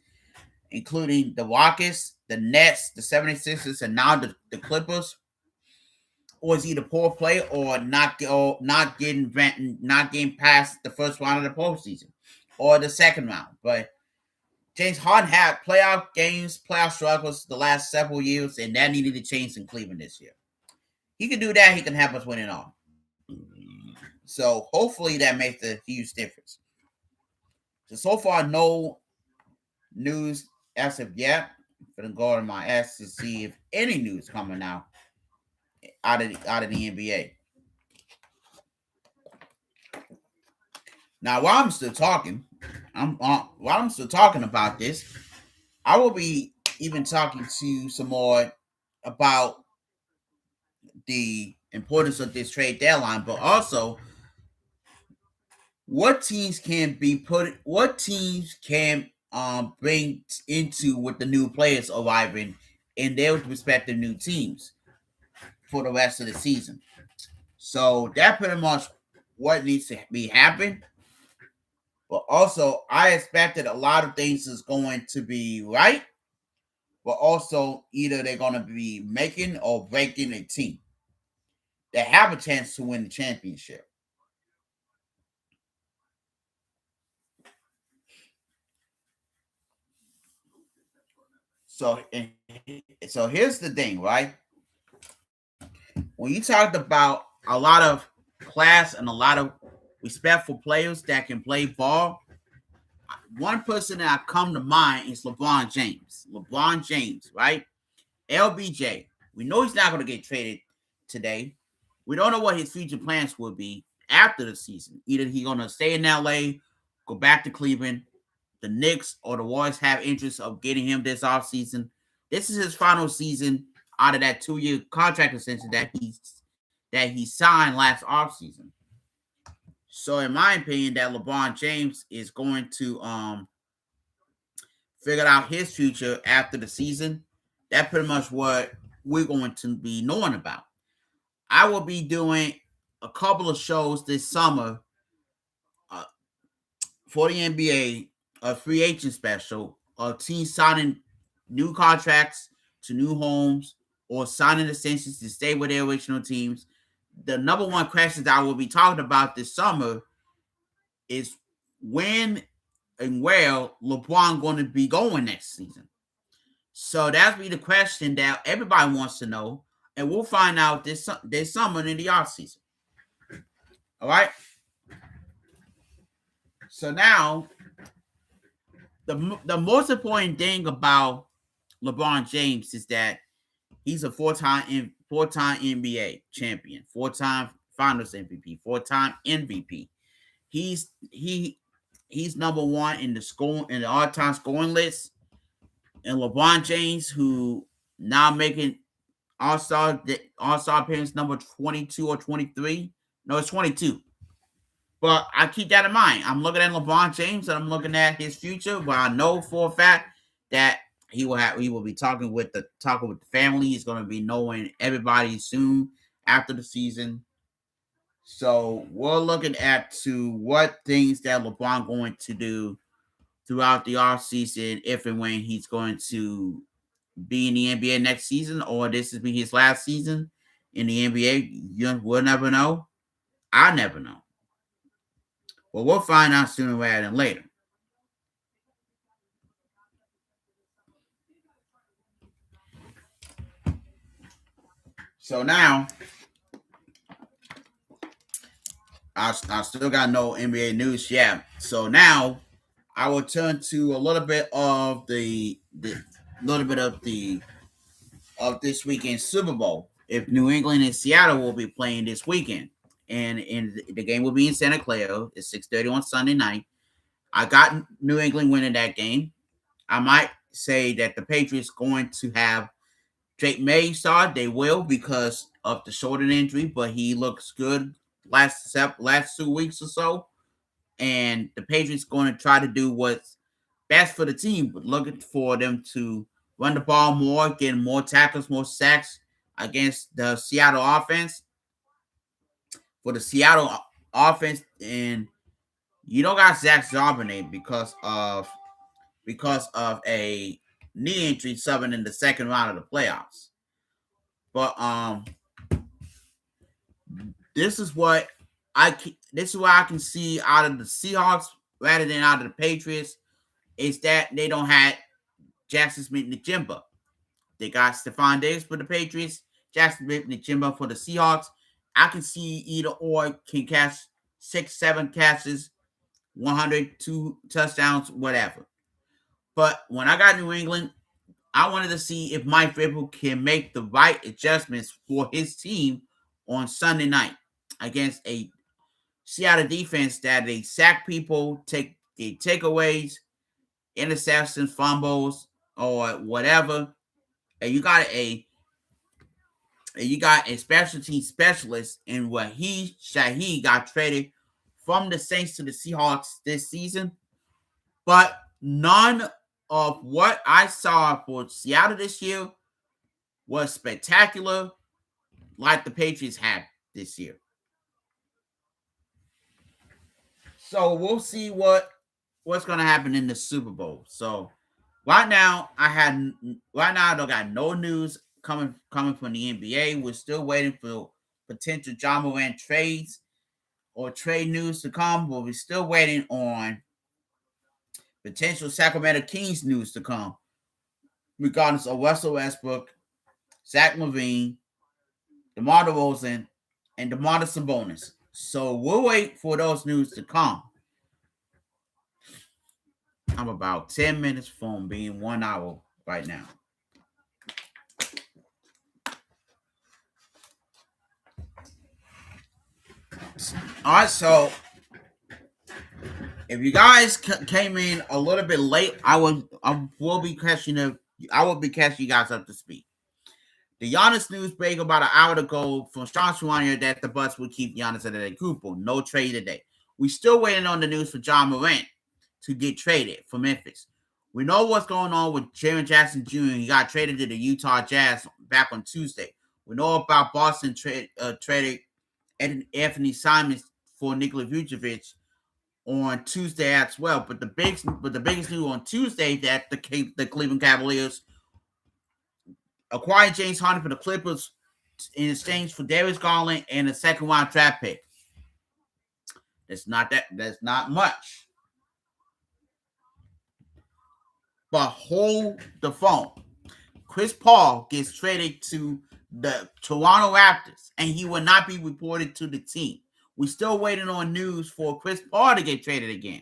including the Rockets, the Nets, the 76ers, and now the Clippers. Or is either poor play or not getting past the first round of the postseason or the second round. But James Harden had playoff struggles the last several years, and that needed to change in Cleveland this year. He can do that. He can help us win it all. So hopefully that makes a huge difference. So far, no news as of yet. I'm gonna go on my ass to see if any news coming out of the NBA. Now, while I'm still talking, about this, I will be even talking to some more about the importance of this trade deadline, but also what teams can bring into with the new players arriving in their respective new teams for the rest of the season. So that's pretty much what needs to be happening. But also, I expected a lot of things is going to be right, but also either they're going to be making or breaking a team that have a chance to win the championship. So here's the thing, right? when you talked about a lot of class and a lot of respectful players that can play ball, one person that come to mind is LeBron James. LeBron James, right? LBJ. We know he's not going to get traded today. We don't know what his future plans will be after the season. Either he's going to stay in LA, go back to Cleveland, the Knicks or the Warriors have interest of getting him this offseason. This is his final season out of that 2-year contract extension that he signed last offseason. So, in my opinion, that LeBron James is going to figure out his future after the season. That's pretty much what we're going to be knowing about. I will be doing a couple of shows this summer for the NBA, a free agent special, of teams signing new contracts to new homes or signing extensions to stay with their original teams. The number one questions I will be talking about this summer is when and where LeBron going to be going next season. So that's be the question that everybody wants to know, and we'll find out this summer in the offseason. All right. So now, the most important thing about LeBron James is that he's a four-time NBA champion, 4-time Finals MVP, 4-time MVP. He's number one in the all-time scoring list. And LeBron James, who now making All-Star appearance number 22 or 23. No, it's 22. But I keep that in mind. I'm looking at LeBron James and I'm looking at his future, but I know for a fact that he will be talking with the family. He's going to be knowing everybody soon after the season. So we're looking at to what things that LeBron going to do throughout the offseason, if and when he's going to be in the NBA next season, or this will be his last season in the NBA. We'll never know. I never know. Well, we'll find out sooner rather than later. So now, I still got no NBA news yet. So now, I will turn to a little bit of of this weekend's Super Bowl. If New England and Seattle will be playing this weekend, and the game will be in Santa Clara. It's 6:30 on Sunday night. I got New England winning that game. I might say that the Patriots going to have Drake May start. They will because of the shoulder injury, but he looks good last 2 weeks or so. And the Patriots going to try to do what's best for the team, but looking for them to run the ball more, get more tackles, more sacks against the Seattle offense. For the Seattle offense, and you don't got Zach Charbonnet because of a knee injury subbing in the second round of the playoffs. But this is what I can see out of the Seahawks rather than out of the Patriots is that they don't have Jackson Smith-Njigba. They got Stephon Diggs for the Patriots, Jackson Smith-Njigba for the Seahawks. I can see either or can catch 6-7 catches, 102 touchdowns, whatever. But when I got New England, I wanted to see if Mike Vrabel can make the right adjustments for his team on Sunday night against a Seattle defense that they sack people, take the takeaways, interceptions, fumbles, or whatever. And you got a special team specialist in what Shaheed got traded from the Saints to the Seahawks this season. But none of what I saw for Seattle this year was spectacular like the Patriots had this year. So we'll see what's going to happen in the Super Bowl. So right now, I don't got no news coming from the NBA. We're still waiting for potential Ja Morant trades or trade news to come, but we're still waiting on potential Sacramento Kings news to come, regardless of Russell Westbrook, Zach LaVine, DeMar DeRozan, and Domantas Sabonis. So we'll wait for those news to come. I'm about 10 minutes from being 1 hour right now. All right, so if you guys came in a little bit late, I will be catching you guys up to speed. The Giannis news break about an hour ago from Sean Schwanier that the Bucks would keep Giannis Antetokounmpo. No trade today. We still waiting on the news for Ja Morant to get traded for Memphis. We know what's going on with Jaren Jackson Jr. He got traded to the Utah Jazz back on Tuesday. We know about Boston traded Anthony Simons for Nikola Vucevic on Tuesday as well. But the biggest news on Tuesday that the Cleveland Cavaliers acquired James Harden for the Clippers in exchange for Darius Garland and a second round draft pick. That's not much. But hold the phone. Chris Paul gets traded to the Toronto Raptors, and he will not be reported to the team. We're still waiting on news for Chris Paul to get traded again.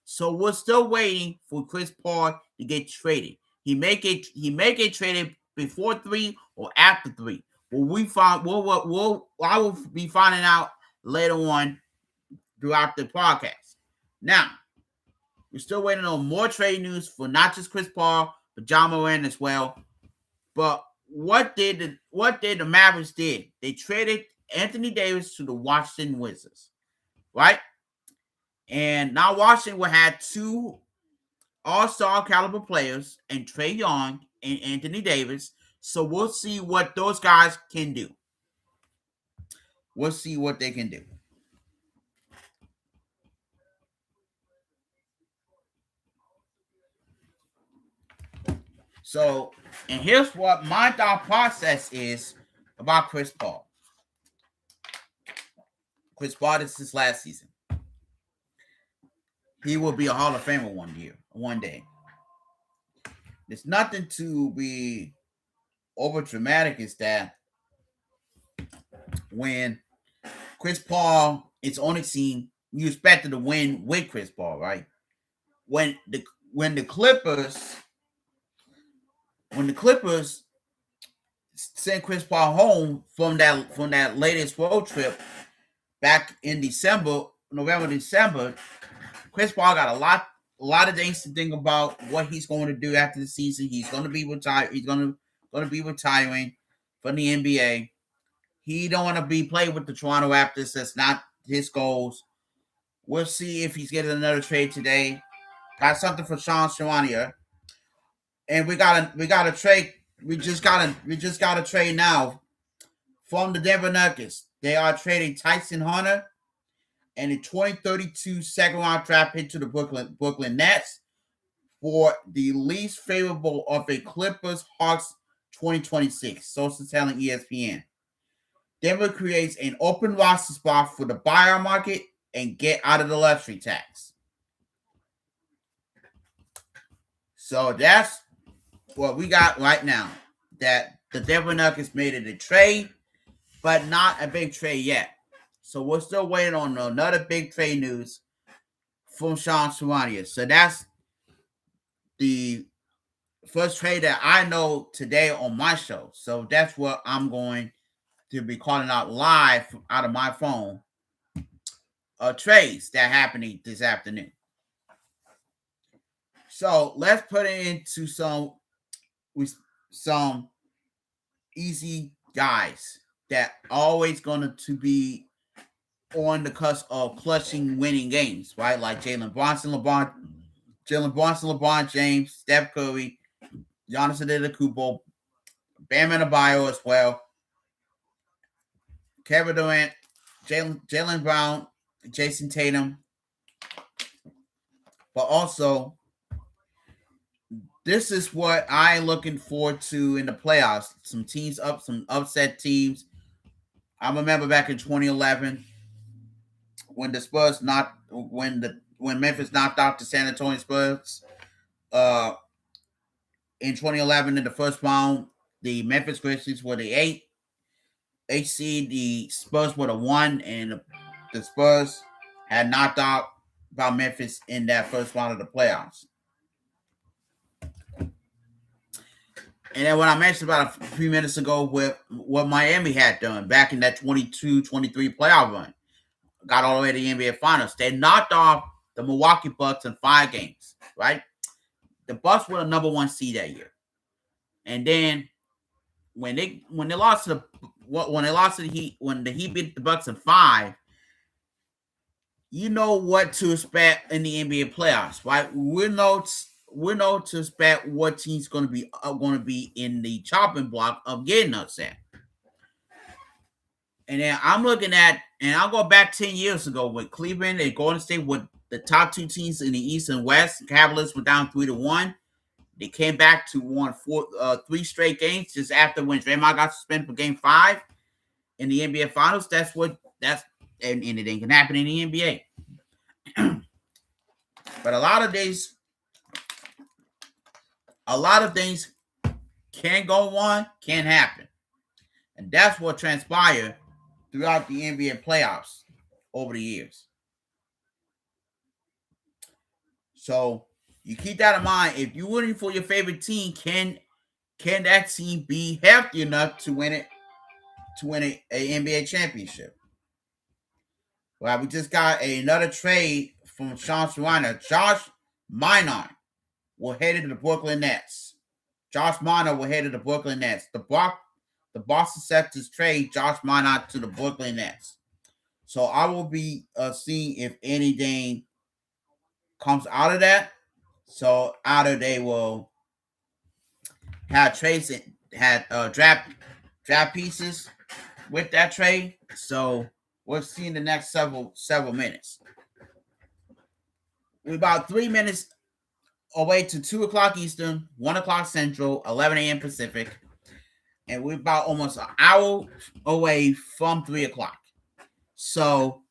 So we're still waiting for Chris Paul to get traded. He may get traded before 3 or after 3. I will be finding out later on throughout the podcast. Now, we're still waiting on more trade news for not just Chris Paul, but Ja Morant as well. But what did the Mavericks did? They traded Anthony Davis to the Washington Wizards, right? And now Washington will have 2 all-star caliber players and Trae Young and Anthony Davis. So we'll see what those guys can do. We'll see what they can do. So, and here's what my thought process is about Chris Paul. Chris Paul, this is his last season. He will be a Hall of Famer one day. There's nothing to be over dramatic is that when Chris Paul is on the team, you expected to win with Chris Paul, right? When the Clippers sent Chris Paul home from that latest road trip back in November, December, Chris Paul got a lot of things to think about what he's going to do after the season. He's going to be retired. He's going to be retiring from the NBA. He don't want to be playing with the Toronto Raptors. That's not his goals. We'll see if he's getting another trade today. Got something for Sean Schwanier. And we got a trade. We just got a trade now from the Denver Nuggets. They are trading Tyson Hunter and a 2032 second round draft pick to the Brooklyn Nets for the least favorable of a Clippers Hawks 2026. Sources telling ESPN. Denver creates an open roster spot for the buyer market and get out of the luxury tax. So that's what we got right now. That the Denver Nuggets made it a trade, but not a big trade yet. So we're still waiting on another big trade news from Sean Schwanier. So that's the first trade that I know today on my show. So that's what I'm going to be calling out live out of my phone. Trades that happening this afternoon. So let's put it into some easy guys that always going to be on the cusp of clutching winning games, right? Like Jalen Brunson, LeBron James, Steph Curry, Giannis Antetokounmpo, Bam Adebayo as well, Kevin Durant, Jaylen Brown, Jason Tatum, but also this is what I'm looking forward to in the playoffs. Some upset teams. I remember back in 2011 when Memphis knocked out the San Antonio Spurs. In 2011, in the first round, the Memphis Grizzlies were the 8. HC, the Spurs would have won, and the Spurs had knocked out by Memphis in that first round of the playoffs. And then what I mentioned about a few minutes ago with what Miami had done back in that 22-23 playoff run, got all the way to the NBA Finals. They knocked off the Milwaukee Bucks in 5 games, right? The Bucks were the number 1 seed that year. And then when they lost to the Heat, when the Heat beat the Bucks in 5, you know what to expect in the NBA playoffs, right? We know to expect what team's going to be in the chopping block of getting upset. And then I'm looking at, and I'll go back 10 years ago with Cleveland and Golden State with the top 2 teams in the East and West. Cavaliers were down 3-1. They came back to won 3 straight games just after when Draymond got suspended for Game 5 in the NBA Finals. And anything can happen in the NBA. But a lot of things can go on, can happen. And that's what transpired throughout the NBA playoffs over the years. So you keep that in mind. If you're rooting for your favorite team, can that team be healthy enough to win an NBA championship? Well, we just got another trade from Sean Serrano. Josh Minot will head to the Brooklyn Nets. Josh Minot will head to the Brooklyn Nets. The Boston Celtics trade Josh Minot to the Brooklyn Nets. So I will be seeing if anything comes out of that. So either they will have trades and had draft pieces with that trade. So we'll see in the next several minutes. We're about 3 minutes away to 2 o'clock Eastern, 1 o'clock Central, 11 a.m. Pacific. And we're about almost an hour away from 3 o'clock. So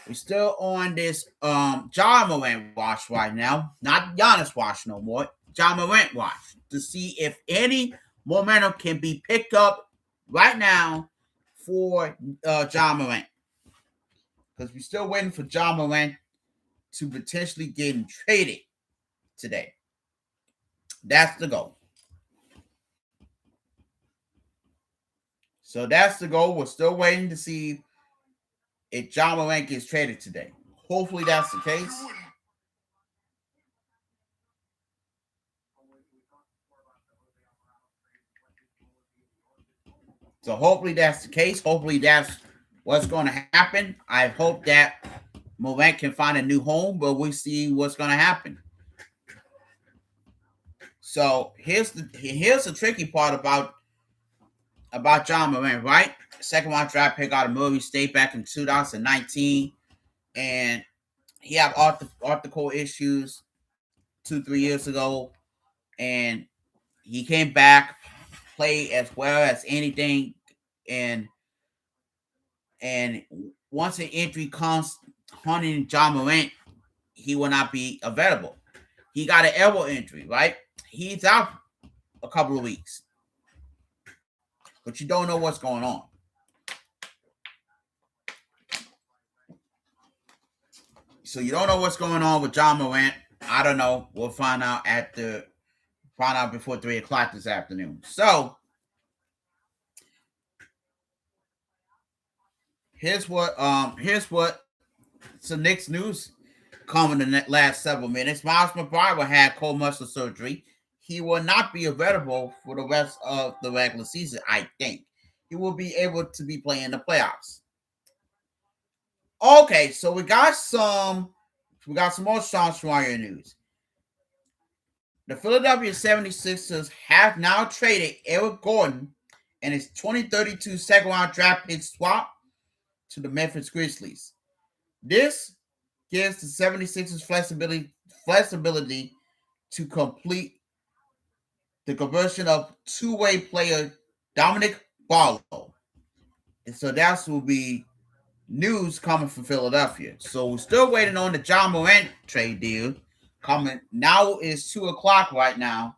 we're still on this Ja Morant watch right now. Not Giannis watch no more. Ja Morant watch to see if any momentum can be picked up right now for Ja Morant. Because we're still waiting for Ja Morant to potentially get traded today. That's the goal. So that's the goal. We're still waiting to see if Ja Morant gets traded today. Hopefully that's the case. So hopefully that's the case. Hopefully that's what's going to happen. I hope that Morant can find a new home, but we'll see what's going to happen. So here's the tricky part about Ja Morant, right? Second round draft pick out of Murray State back in 2019, and he had orthotical issues 2-3 years ago, and he came back, played as well as anything, and once an injury comes hunting Ja Morant, he will not be available. He got an elbow injury, right? He's out a couple of weeks, but you don't know what's going on. So you don't know what's going on with Ja Morant. I don't know. We'll find out before 3 o'clock this afternoon. So here's what some Knicks news coming in the last several minutes. Miles McBride had cold muscle surgery. He will not be available for the rest of the regular season, I think. He will be able to be playing the playoffs. Okay, so we got some more Sean Schreier news. The Philadelphia 76ers have now traded Eric Gordon and his 2032 second round draft pick swap to the Memphis Grizzlies. This gives the 76ers flexibility to complete the conversion of two-way player Dominic Barlow. And so that will be news coming from Philadelphia. So we're still waiting on the Ja Morant trade deal coming. Now it's 2 o'clock right now.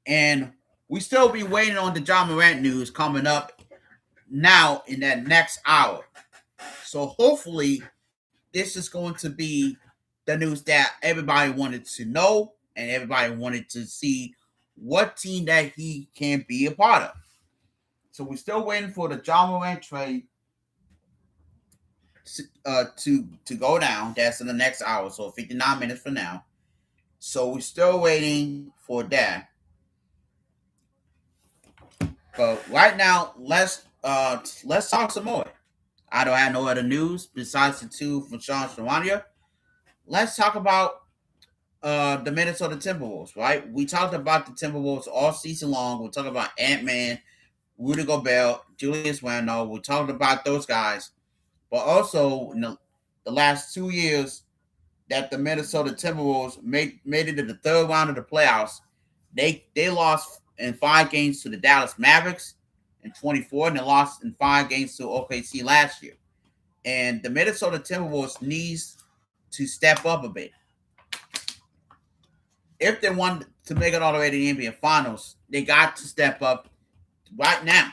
And we still be waiting on the Ja Morant news coming up now in that next hour. So hopefully this is going to be the news that everybody wanted to know and everybody wanted to see what team that he can be a part of. So we're still waiting for the Ja Morant trade to go down. That's in the next hour, so 59 minutes from now. So we're still waiting for that. But right now, let's talk some more. I don't have no other news besides the two from Sean Shamania. Let's talk about the Minnesota Timberwolves, right? We talked about the Timberwolves all season long. We talked about Ant-Man, Rudy Gobert, Julius Randle. We talked about those guys. But also, in the last 2 years that the Minnesota Timberwolves made it to the third round of the playoffs, they lost in 5 games to the Dallas Mavericks in 24, and they lost in 5 games to OKC last year. And the Minnesota Timberwolves needs to step up a bit. If they want to make it all the way to the NBA Finals, they got to step up right now.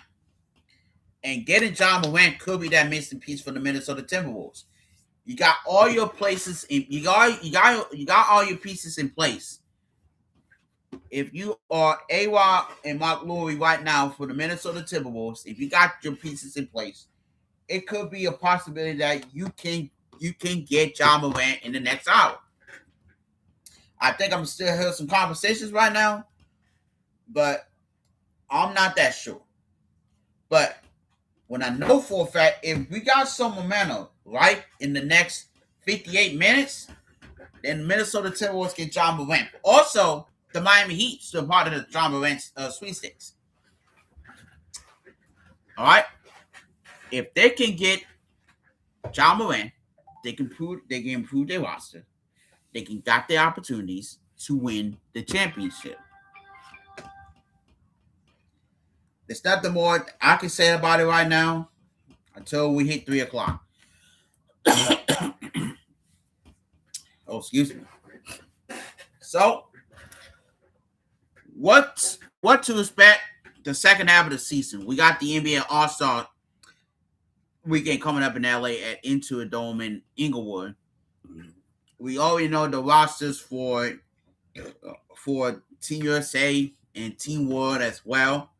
And getting Ja Morant could be that missing piece for the Minnesota Timberwolves. You got all your places in, you got all your pieces in place. If you are A-Rod and Mark Lowry right now for the Minnesota Timberwolves, if you got your pieces in place, it could be a possibility that you can get Ja Morant in the next hour. I think I'm still hearing some conversations right now, but I'm not that sure. But when I know for a fact, if we got some momentum right in the next 58 minutes, then Minnesota Timberwolves get Ja Morant. Also, the Miami Heat still part of the Ja Morant sweepstakes. All right, if they can get Ja Morant, they can improve their roster. They can got their opportunities to win the championship. There's nothing more I can say about it right now until we hit 3 o'clock. Oh, excuse me. So, what to expect the second half of the season? We got the NBA All-Star weekend coming up in LA at Intuit Dome in Inglewood. We already know the rosters for Team USA and Team World as well,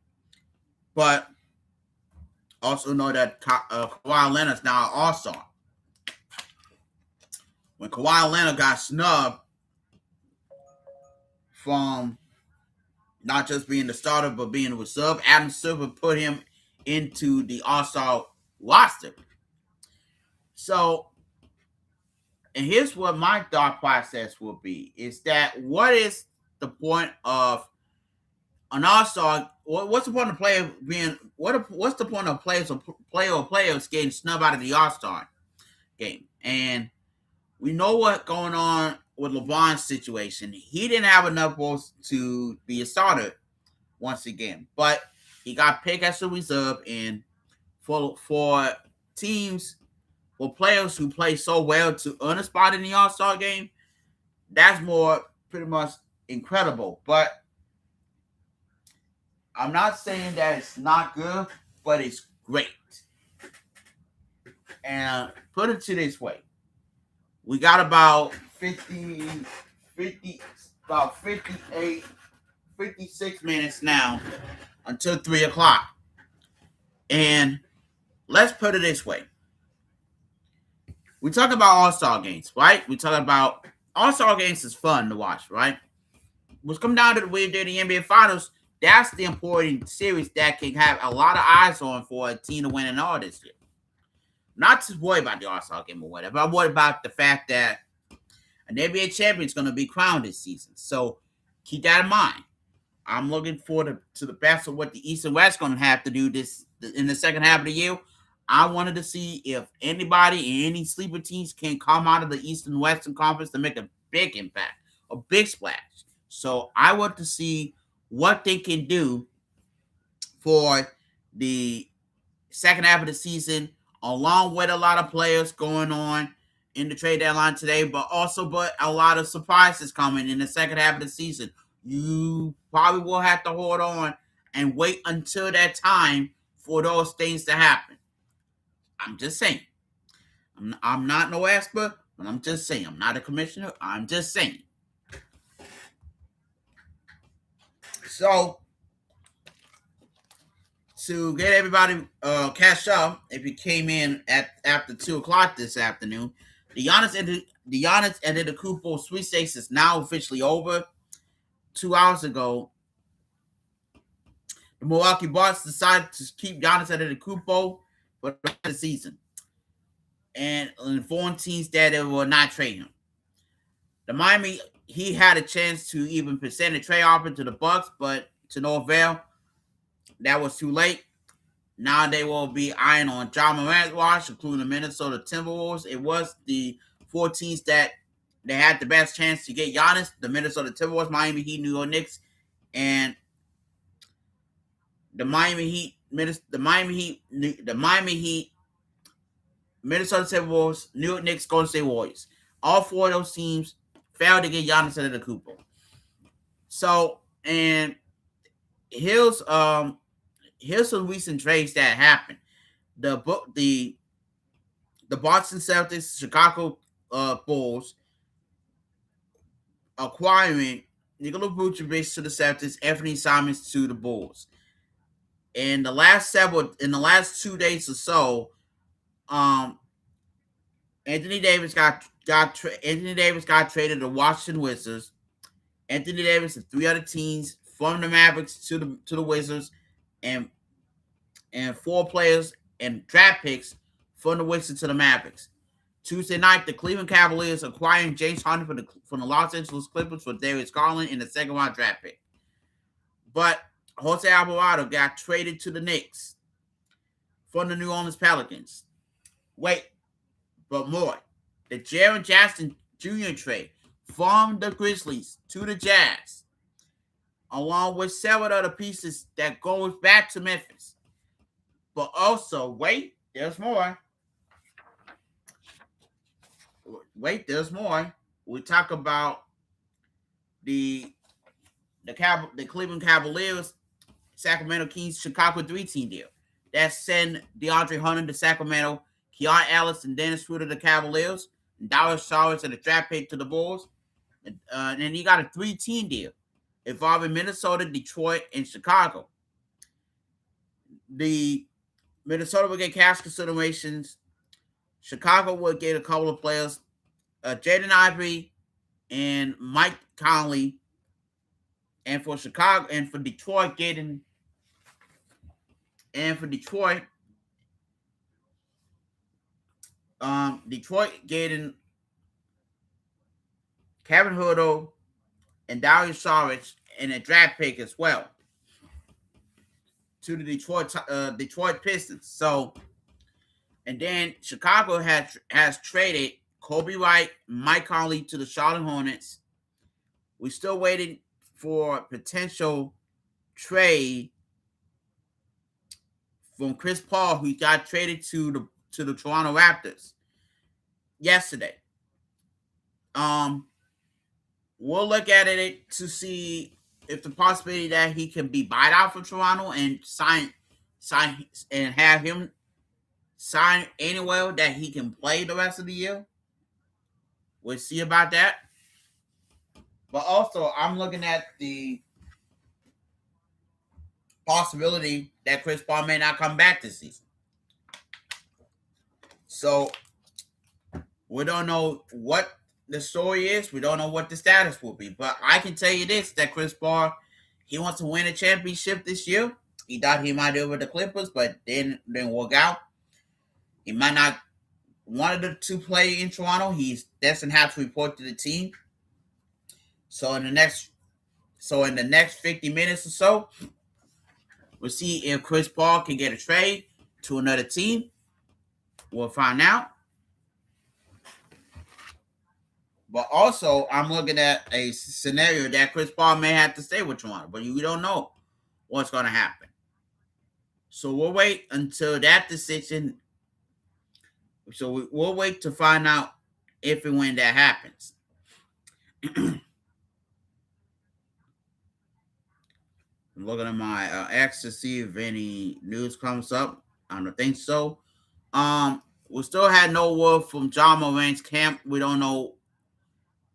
but also know that Kawhi Leonard's now an All-Star. When Kawhi Leonard got snubbed from not just being the starter but being a reserve, Adam Silver put him into the All-Star roster. So, and here's what my thought process will be: is that what is the point of an All-Star? What's the point of player being? What's the point of players getting snubbed out of the All-Star game? And we know what's going on with LeBron's situation. He didn't have enough votes to be a starter once again, but he got picked as a reserve. And for teams, for players who play so well to earn a spot in the All-Star game, that's more pretty much incredible. But I'm not saying that it's not good, but it's great. And put it to this way: we got about 58, 56 minutes now until 3 o'clock. And let's put it this way: we talk about All-Star games, right? We talk about All-Star games is fun to watch, right? What's come down to the way they're the NBA Finals, that's the important series that can have a lot of eyes on for a team to win an all this year. Not to worry about the All-Star game or whatever. I'm worried about the fact that an NBA champion is going to be crowned this season. So keep that in mind. I'm looking forward to the best of what the East and West going to have to do this in the second half of the year. I wanted to see if anybody, any sleeper teams can come out of the East and Western Conference to make a big impact, a big splash. So I want to see what they can do for the second half of the season, along with a lot of players going on in the trade deadline today, but a lot of surprises coming in the second half of the season. You probably will have to hold on and wait until that time for those things to happen. I'm just saying. I'm not no expert, but I'm just saying. I'm not a commissioner. I'm just saying. So to get everybody catch up, if you came in at after 2 o'clock this afternoon, the Giannis Antetokounmpo sweepstakes is now officially over. 2 hours ago, the Milwaukee Bucks decided to keep Giannis Antetokounmpo for the season, and informed teams that they will not trade him. The Miami Heat had a chance to even present a trade offer to the Bucks, but to no avail. That was too late. Now they will be eyeing on Ja Morant's watch, including the Minnesota Timberwolves. It was the 4 teams that they had the best chance to get Giannis: the Minnesota Timberwolves, Miami Heat, New York Knicks, and the Miami Heat, Minnesota Timberwolves, New York Knicks, Golden State Warriors. All 4 of those teams failed to get Giannis Antetokounmpo. So, and here's some recent trades that happened. The Boston Celtics, Chicago Bulls acquiring Nikola Vucevic to the Celtics, Anthony Simons to the Bulls. In the last 2 days or so, Anthony Davis got traded to Washington Wizards. Anthony Davis and 3 other teams from the Mavericks to the Wizards, and 4 players and draft picks from the Wizards to the Mavericks. Tuesday night, the Cleveland Cavaliers acquiring James Harden from the Los Angeles Clippers for Darius Garland in the second-round draft pick. But Jose Alvarado got traded to the Knicks from the New Orleans Pelicans. Wait, but more. The Jaren Jackson Jr. trade from the Grizzlies to the Jazz, along with several other pieces that goes back to Memphis. But also, wait, there's more. We talk about the Cleveland Cavaliers, Sacramento Kings, Chicago 3-team deal. That send DeAndre Hunter to Sacramento, Keon Ellis and Dennis Schroeder to the Cavaliers, and Dallas Showers and a draft pick to the Bulls. And then you got a 3-team deal involving Minnesota, Detroit, and Chicago. The Minnesota will get cash considerations. Chicago will get a couple of players, Jaden Ivey and Mike Conley. And for Chicago and for Detroit getting Detroit Kevin Huerter and Darius Saric and a draft pick as well to the Detroit Pistons. So, and then Chicago has traded Kobe White, Mike Conley to the Charlotte Hornets. We're still waiting for potential trade from Chris Paul, who got traded to the Toronto Raptors yesterday. We'll look at it to see if the possibility that he can be bought out from Toronto and sign and have him sign anywhere that he can play the rest of the year. We'll see about that. But also, I'm looking at the possibility that Chris Paul may not come back this season. So, we don't know what the story is. We don't know what the status will be. But I can tell you this, that Chris Paul, he wants to win a championship this year. He thought he might do it with the Clippers, but didn't work out. He might not wanted to play in Toronto. He doesn't have to report to the team. So in the next 50 minutes or so, we'll see if Chris Paul can get a trade to another team. We'll find out. But also, I'm looking at a scenario that Chris Paul may have to stay with Toronto, but we don't know what's going to happen. So we'll wait until that decision. So we'll wait to find out if and when that happens. I'm looking at my X to see if any news comes up. I don't think so. We still had no word from John Morant's camp. We don't know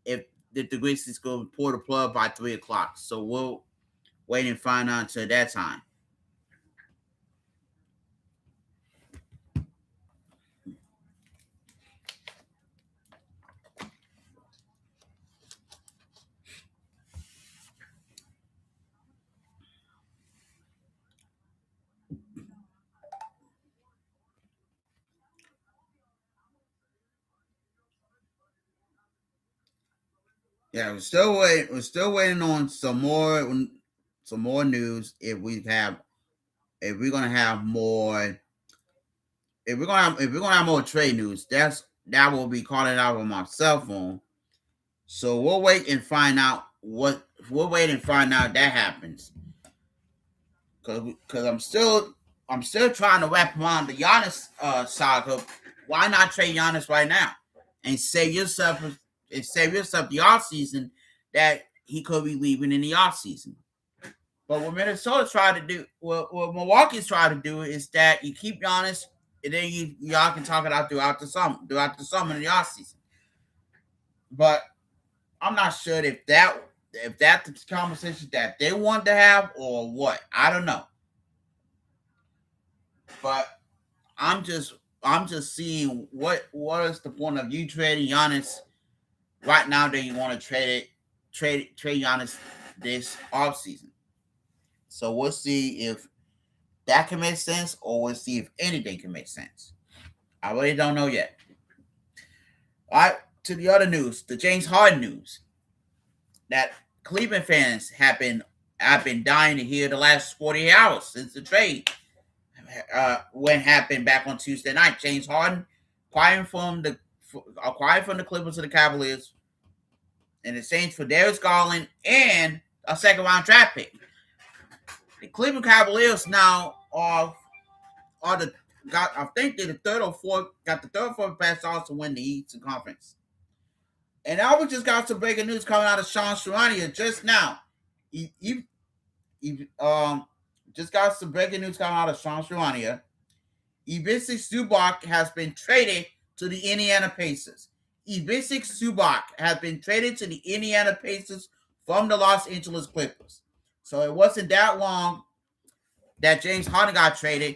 if the Grizzlies go pull the plug by 3 o'clock. So we'll wait and find out until that time. Yeah, we're still waiting. We're still waiting on some more news. If we're gonna have more, if we're gonna have more trade news, that will be calling out on my cell phone. So we'll wait and find out what we'll wait and find out that happens. Because I'm still trying to wrap around the Giannis saga. Why not trade Giannis right now and save yourself the off season that he could be leaving in the off season? But what Minnesota tried to do, what Milwaukee's tried to do is that you keep Giannis, and then y'all can talk it out throughout the summer and the off season. But I'm not sure if that's the conversation that they want to have or what. I don't know. But I'm just seeing what is the point of you trading Giannis right now that you want to trade Giannis this offseason. So we'll see if that can make sense, or we'll see if anything can make sense. I really don't know yet. All right, to the other news, the James Harden news that Cleveland fans have been dying to hear the last 48 hours since the trade when happened back on Tuesday night. James Harden acquired from the Clippers to the Cavaliers in exchange for Darius Garland and a second round draft pick. The Cleveland Cavaliers now are the got I think they're the third or fourth best odds to win the Eastern Conference. And now we just got some breaking news coming out of Sean Charania just now. He just got some breaking news coming out of Sean Charania. Ivica Zubac has been traded to the Indiana Pacers. Ivica Zubac has been traded to the Indiana Pacers from the Los Angeles Clippers. So it wasn't that long that James Harden got traded.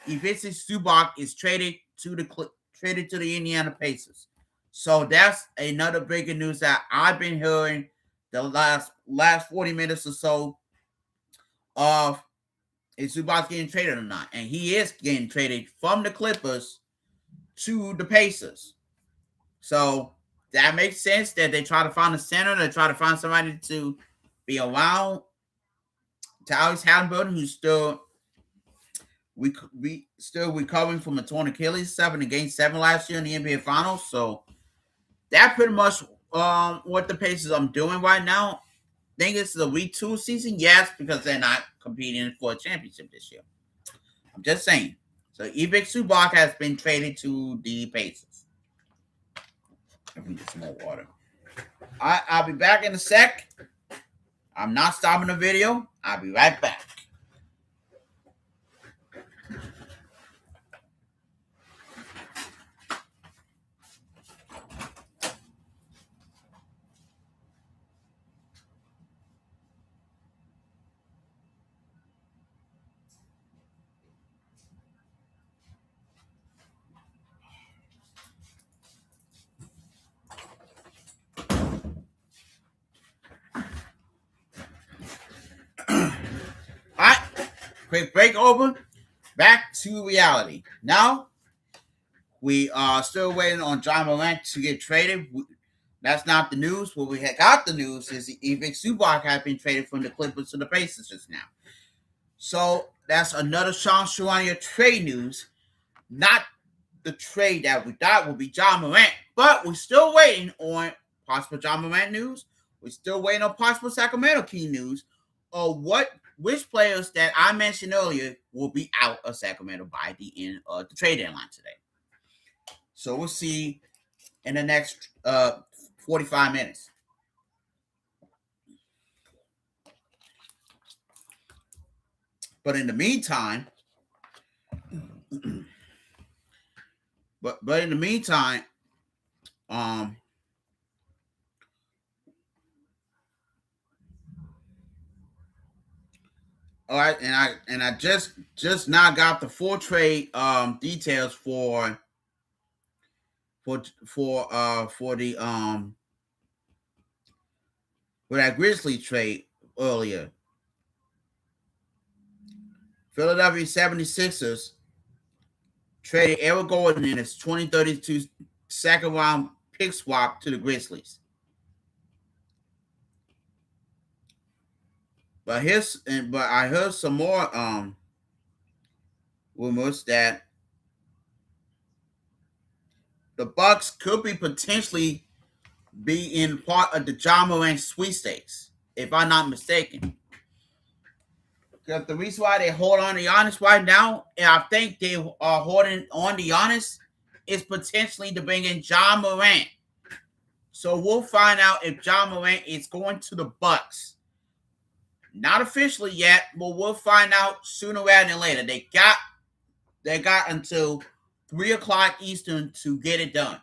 Ivica Zubac is traded to the Indiana Pacers. So that's another breaking news that I've been hearing the last 40 minutes or so of is Zubac getting traded or not. And he is getting traded from the Clippers to the Pacers. So that makes sense that they try to find a center. They try to find somebody to be around Tyrese Halliburton, who's still recovering from a torn Achilles, Game 7 last year in the NBA Finals. So that's pretty much what the Pacers are doing right now. Think it's the retool season? Yes, because they're not competing for a championship this year. I'm just saying. So Ivica Zubac has been traded to the Pacers. Let me get some more water. I'll be back in a sec. I'm not stopping the video. I'll be right back. Alright, quick break over. Back to reality. Now, we are still waiting on John Morant to get traded. That's not the news. What we had got the news is Ivica Zubac had been traded from the Clippers to the Pacers just now. So that's another Sean Charania trade news. Not the trade that we thought would be John Morant, but we're still waiting on possible John Morant news. We're still waiting on possible Sacramento King news, or which players that I mentioned earlier will be out of Sacramento by the end of the trade deadline today. So we'll see in the next 45 minutes. But in the meantime, but in the meantime, um, all right, and I just now got the full trade details for the for that Grizzly trade earlier. Philadelphia 76ers traded Eric Gordon in his 2032 second round pick swap to the Grizzlies. But I heard some more rumors that the Bucks could be potentially be in part of the Ja Morant sweepstakes, if I'm not mistaken. Because the reason why they hold on to Giannis right now, and I think they are holding on to Giannis, is potentially to bring in Ja Morant. So we'll find out if Ja Morant is going to the Bucks. Not officially yet, but we'll find out sooner rather than later. They got until 3 o'clock Eastern to get it done.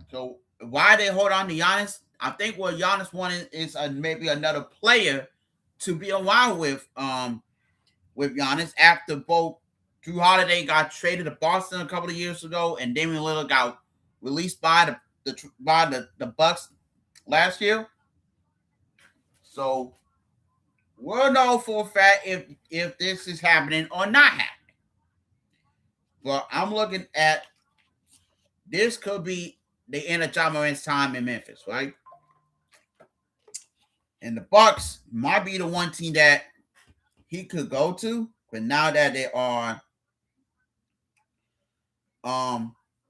So why they hold on to Giannis? I think what Giannis wanted is maybe another player to be around with Giannis after both Drew Holiday got traded to Boston a couple of years ago and Damian Lillard got released by the Bucks last year. So we'll know for a fact if this is happening or not happening. But I'm looking at this could be the end of Ja Morant's time in Memphis, right? And the Bucks might be the one team that he could go to, but now that they are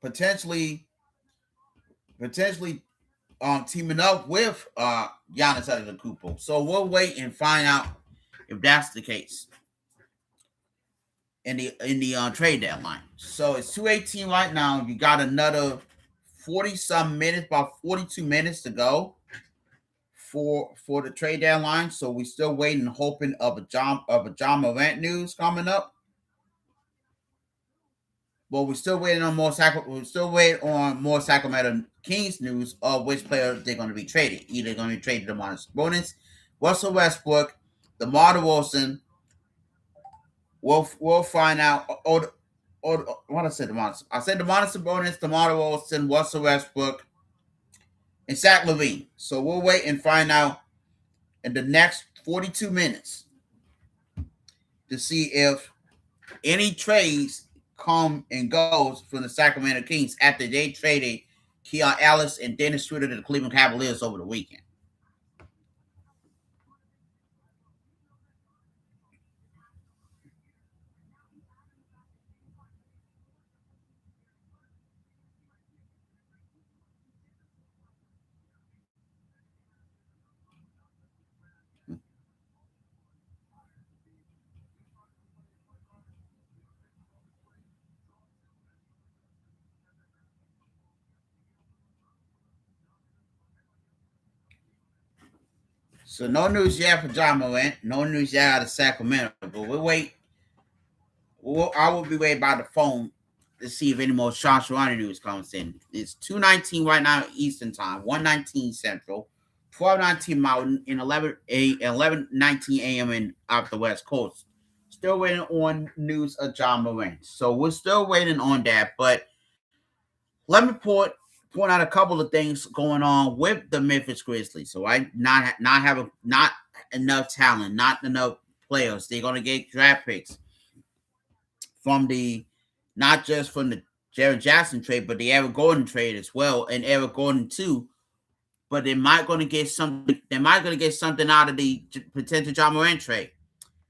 potentially teaming up with Giannis Antetokounmpo. So we'll wait and find out if that's the case in the trade deadline. So it's 2:18 right now. You got another 40-some minutes, about 42 minutes to go for the trade deadline. So we're still waiting, hoping of a Ja Morant news coming up. But we're still waiting on more Sacramento Kings news of which players they're going to be traded. Either going to be traded to Domantas Sabonis, Russell Westbrook, DeMar DeRozan. We'll find out. What I said, Domantas. I said Domantas Sabonis, DeMar DeRozan, Russell Westbrook, and Zach LaVine. So we'll wait and find out in the next 42 minutes to see if any trades come and goes from the Sacramento Kings after they traded Keon Ellis and Dennis Schroeder to the Cleveland Cavaliers over the weekend. So no news yet for Ja Morant. No news yet out of Sacramento. But we'll wait. I will be waiting by the phone to see if any more Sean Sharani news comes in. It's 2:19 right now Eastern time, 1:19 Central, 12:19 Mountain, and 11:19 a.m. in off the West Coast. Still waiting on news of Ja Morant. So we're still waiting on that. But let me point out a couple of things going on with the Memphis Grizzlies. So I not enough talent, not enough players. They're gonna get draft picks from not just from the Jared Jackson trade, but the Eric Gordon trade as well, and Eric Gordon too. But they might gonna get something. They might gonna get something out of the potential Ja Morant trade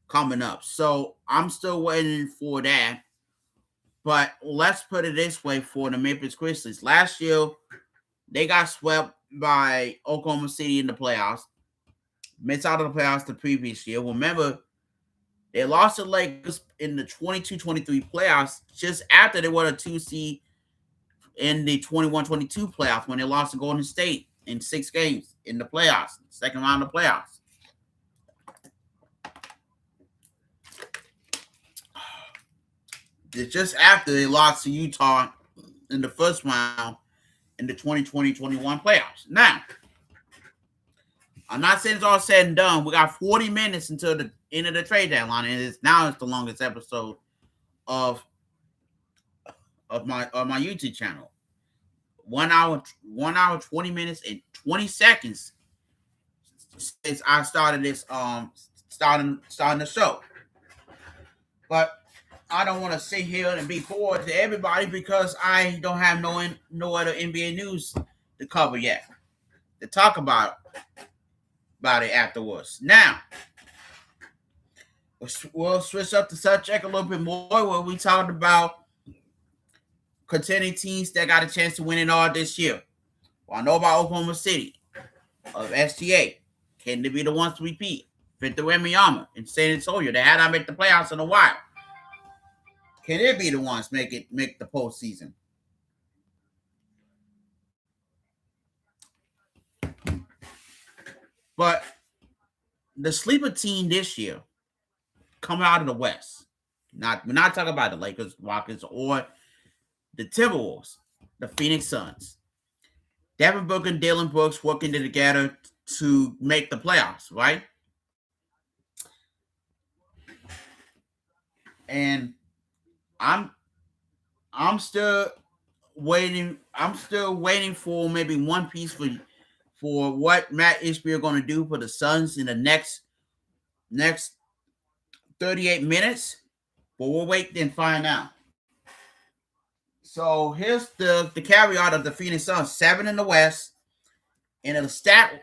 coming up. So I'm still waiting for that. But let's put it this way for the Memphis Grizzlies. Last year, they got swept by Oklahoma City in the playoffs. Missed out of the playoffs the previous year. Remember, they lost to Lakers in the 22-23 playoffs just after they were a 2 seed in the 21-22 playoffs when they lost to Golden State in 6 games in the playoffs, second round of playoffs. It's just after they lost to Utah in the first round in the 2020-21 playoffs. Now, I'm not saying it's all said and done. We got 40 minutes until the end of the trade deadline, and it's the longest episode of my YouTube channel. 1 hour, 20 minutes and 20 seconds since I started this starting the show. But I don't want to sit here and be bored to everybody because I don't have no other NBA news to cover yet, to talk about it afterwards. Now, we'll switch up the subject a little bit more where we talked about contending teams that got a chance to win it all this year. Well, I know about Oklahoma City of SGA. Can they be the ones to repeat? Victor Wembanyama in San Antonio. They had not make the playoffs in a while. Can they be the ones make the postseason? But the sleeper team this year coming out of the West. We're not talking about the Lakers, Rockets, or the Timberwolves, the Phoenix Suns. Devin Booker and Dillon Brooks working together to make the playoffs, right? And I'm still waiting. I'm still waiting for maybe one piece for what Matt Ishbia are going to do for the Suns in the next 38 minutes. But we'll wait and find out. So here's the caveat of the Phoenix Suns: 7 in the West, in a stack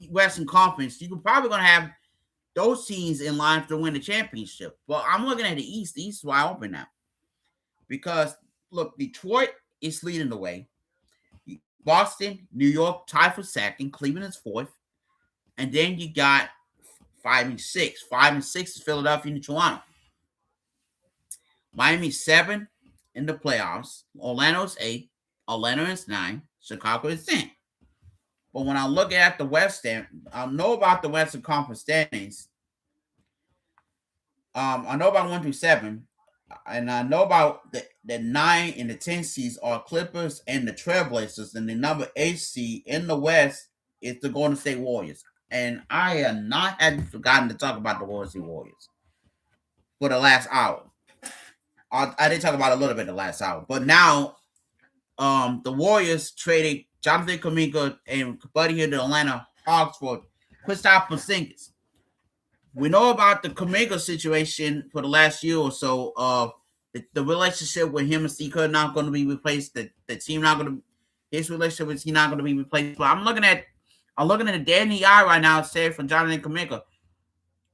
Western Conference. You're probably going to have those teams in line to win the championship. But I'm looking at the East. The East is wide open now. Because, look, Detroit is leading the way. Boston, New York tied for second. Cleveland is fourth. And then you got 5 and 6. 5 and 6 is Philadelphia and Toronto. Miami 7 in the playoffs. Orlando's 8. Atlanta is 9. Chicago is 10. But when I look at the West End, I know about the Western Conference standings. I know about 1 through 7. And I know about the 9 and the 10 seeds are Clippers and the Trailblazers. And the number 8 seed in the West is the Golden State Warriors. And I hadn't forgotten to talk about the Golden State Warriors for the last hour. I did talk about it a little bit the last hour. But now the Warriors traded Jonathan Kuminga and Buddy Hield to Atlanta Hawks for Kristaps Porzingis. We know about the Kuminga situation for the last year or so. The relationship with him and Steve Kerr not going to be replaced. The team not going to, his relationship with team not going to be replaced. But I'm looking at the Danny Eye right now. Said from Jonathan Kuminga,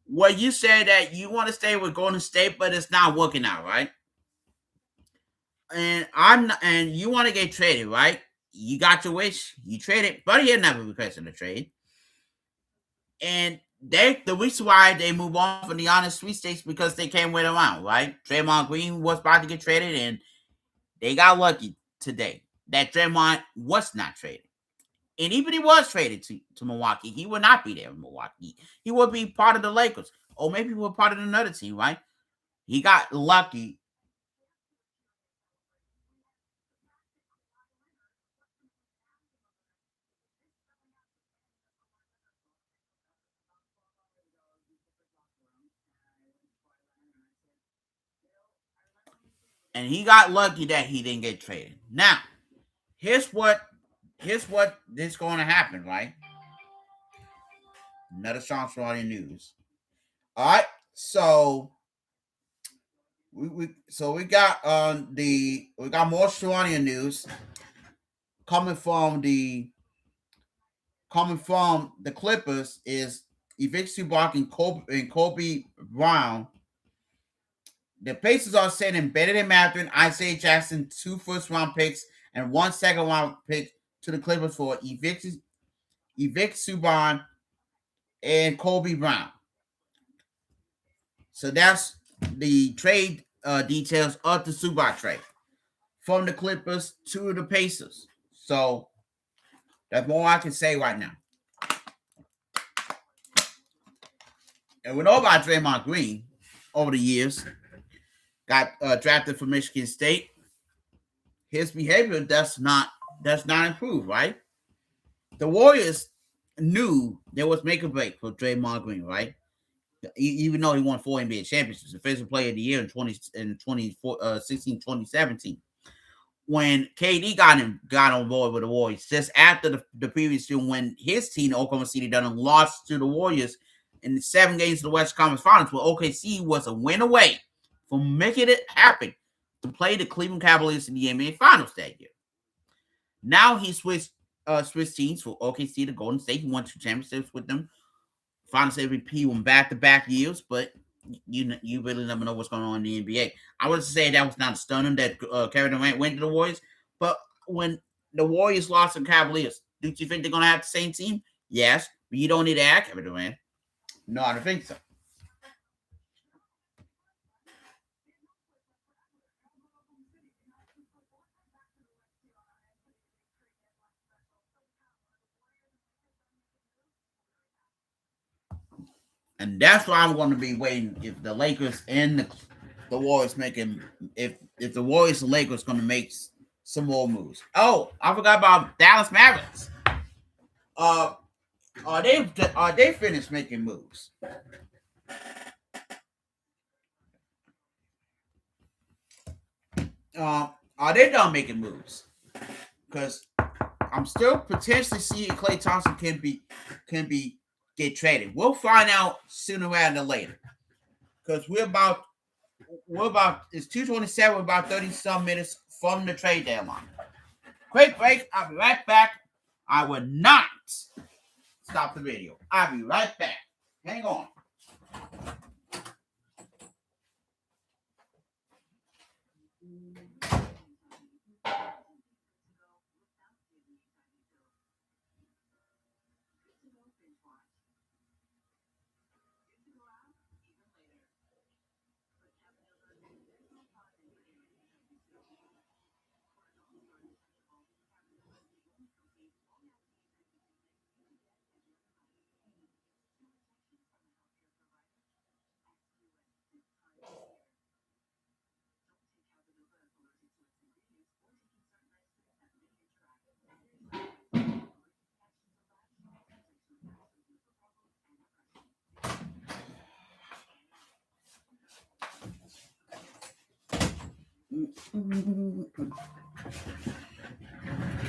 where you said that you want to stay with Golden State, but it's not working out, right? And you want to get traded, right? You got your wish. You traded, but he never requested a trade. And the reason why they move on from the honest sweepstakes because they can't wait around, right? Draymond Green was about to get traded, and they got lucky today that Draymond was not traded. And even if he was traded to Milwaukee, he would not be there in Milwaukee. He would be part of the Lakers, or maybe he would be part of another team, right? He got lucky. And he got lucky that he didn't get traded. Now, here's what is going to happen, right? Another Sean Swanee news. All right, so we got more Swanee news coming from the Clippers is Ivica Zubac and Kobe Brown. The Pacers are sending Bennedict Mathurin, Isaiah Jackson, 2 first-round picks and 1 second-round pick to the Clippers for Ivica Zubac and Kobe Brown. So that's the trade details of the Zubac trade from the Clippers to the Pacers. So that's more I can say right now. And we know about Draymond Green over the years. got drafted from Michigan State. His behavior does not improve, right? The Warriors knew there was make or break for Draymond Green, right? Even though he won 4 NBA championships, defensive player of the year in 2016, 2017. When KD got on board with the Warriors, just after the previous year when his team, Oklahoma City Thunder, lost to the Warriors in the 7 games of the West Conference Finals, where OKC was a win away from making it happen to play the Cleveland Cavaliers in the NBA Finals that year. Now he switched teams for OKC to Golden State. He won 2 championships with them. Finals MVP won back-to-back years, but you really never know what's going on in the NBA. I would say that was not stunning that Kevin Durant went to the Warriors, but when the Warriors lost to the Cavaliers, do you think they're going to have the same team? Yes, but you don't need to add Kevin Durant. No, I don't think so. And that's why I'm going to be waiting if the Lakers and the Warriors making if the Warriors and Lakers going to make some more moves. Oh, I forgot about Dallas Mavericks. Are they finished making moves? Are they done making moves? Because I'm still potentially seeing Klay Thompson can be get traded. We'll find out sooner rather than later. Because we're about it's 2:27, about 30 some minutes from the trade deadline. Quick break. I'll be right back. I will not stop the video. I'll be right back. Hang on.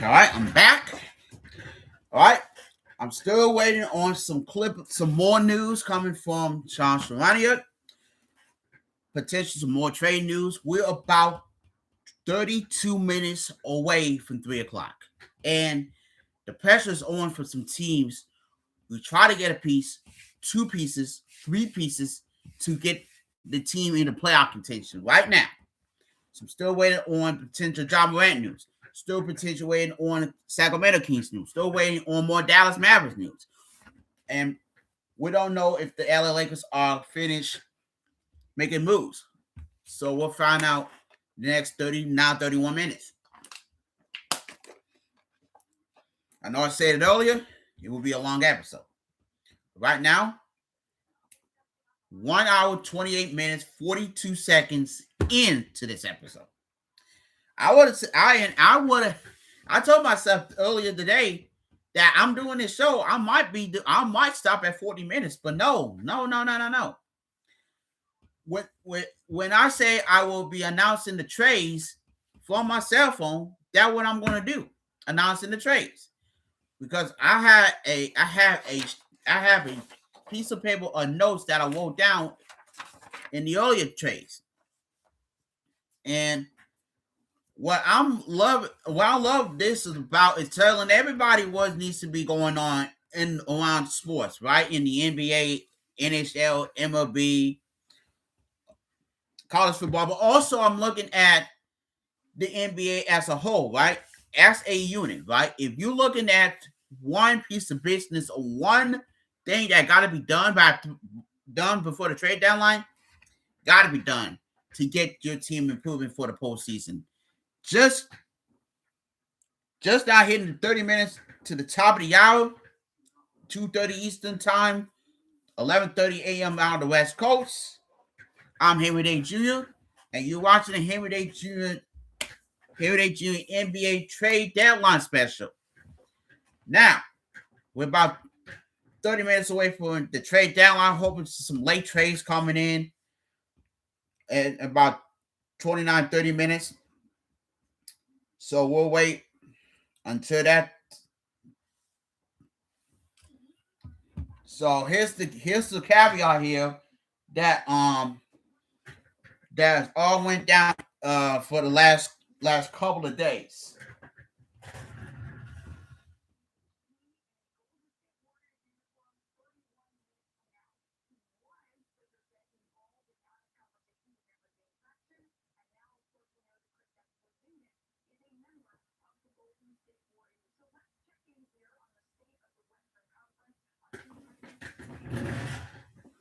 All right, I'm back. All right, I'm still waiting on some more news coming from Sean Charania. Potential some more trade news. We're about 32 minutes away from 3 o'clock, and the pressure is on for some teams. We try to get a piece, 2 pieces, 3 pieces to get the team into playoff contention right now. So I'm still waiting on potential Ja Morant news. Still potential waiting on Sacramento Kings news. Still waiting on more Dallas Mavericks news. And we don't know if the LA Lakers are finished making moves. So we'll find out the next 31 minutes. I know I said it earlier. It will be a long episode. Right now, 1 hour, 28 minutes, 42 seconds into this episode. I told myself earlier today that I'm doing this show. I might stop at 40 minutes, but no. When I say I will be announcing the trades from my cell phone, that's what I'm going to do. Announcing the trades. Because I have a piece of paper or notes that I wrote down in the earlier trades. And what I love this is about is telling everybody what needs to be going on in around sports, right? In the NBA, NHL, MLB, college football, but also I'm looking at the NBA as a whole, right? As a unit, right? If you're looking at one piece of business or one thing that got to be done before the trade deadline, got to be done to get your team improving for the postseason. Just now hitting the 30 minutes to the top of the hour, 2:30 Eastern Time, 11:30 a.m. out of the West Coast. I'm Henry Day Jr., and you're watching the Henry Day Jr. NBA trade deadline special. Now, we're about 30 minutes away from the trade deadline, hoping some late trades coming in in about 29, 30 minutes. So we'll wait until that. So here's the caveat here that that all went down for the last couple of days.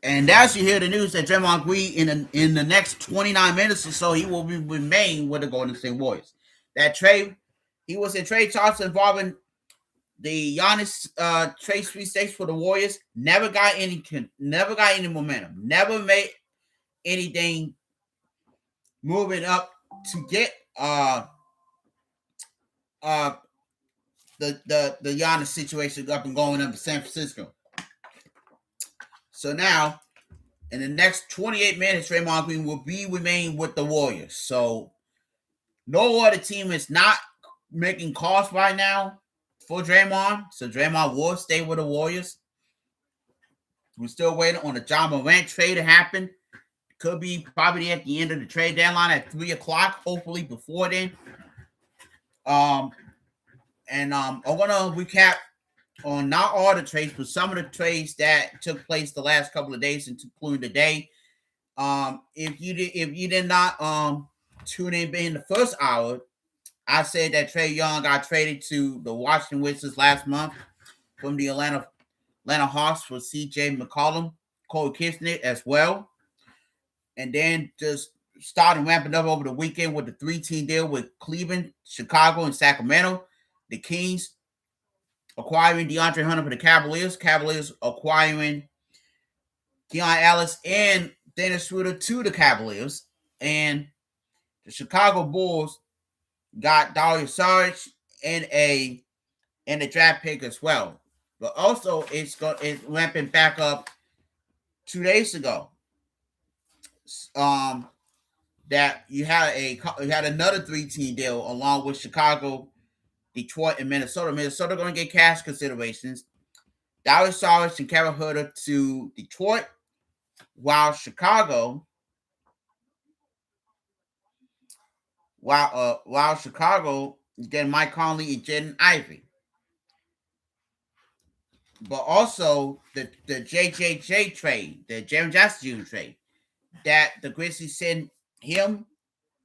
And as you hear the news that Draymond Green in the next 29 minutes or so, he will remain with the Golden State Warriors. That trade, he was in trade talks involving the Giannis trade sweepstakes for the Warriors. Never got any momentum. Never made anything moving up to get the Giannis situation up and going up to San Francisco. So now, in the next 28 minutes, Draymond Green will remain with the Warriors. So no other team is not making calls right now for Draymond. So Draymond will stay with the Warriors. We're still waiting on the Ja Morant trade to happen. Could be probably at the end of the trade deadline at 3 o'clock, hopefully before then. I'm gonna recap on not all the trades, but some of the trades that took place the last couple of days, including today. If you did not tune in the first hour, I said that Trae Young got traded to the Washington Wizards last month from the Atlanta Hawks for C.J. McCollum, Cole Kispert as well, and then just started ramping up over the weekend with the 3-team deal with Cleveland, Chicago, and Sacramento. The Kings acquiring DeAndre Hunter for the Cavaliers. Cavaliers acquiring Keon Ellis and Dennis Schroeder to the Cavaliers. And the Chicago Bulls got Dario Saric and a draft pick as well. But also, it's ramping back up 2 days ago. That you had another 3-team deal along with Chicago, Detroit, and Minnesota. Minnesota going to get cash considerations. Dario Saric and Kevin Huerter to Detroit, while Chicago getting Mike Conley and Jaden Ivey. But also the JJJ trade, the Jaren Jackson Jr. trade, that the Grizzlies sent him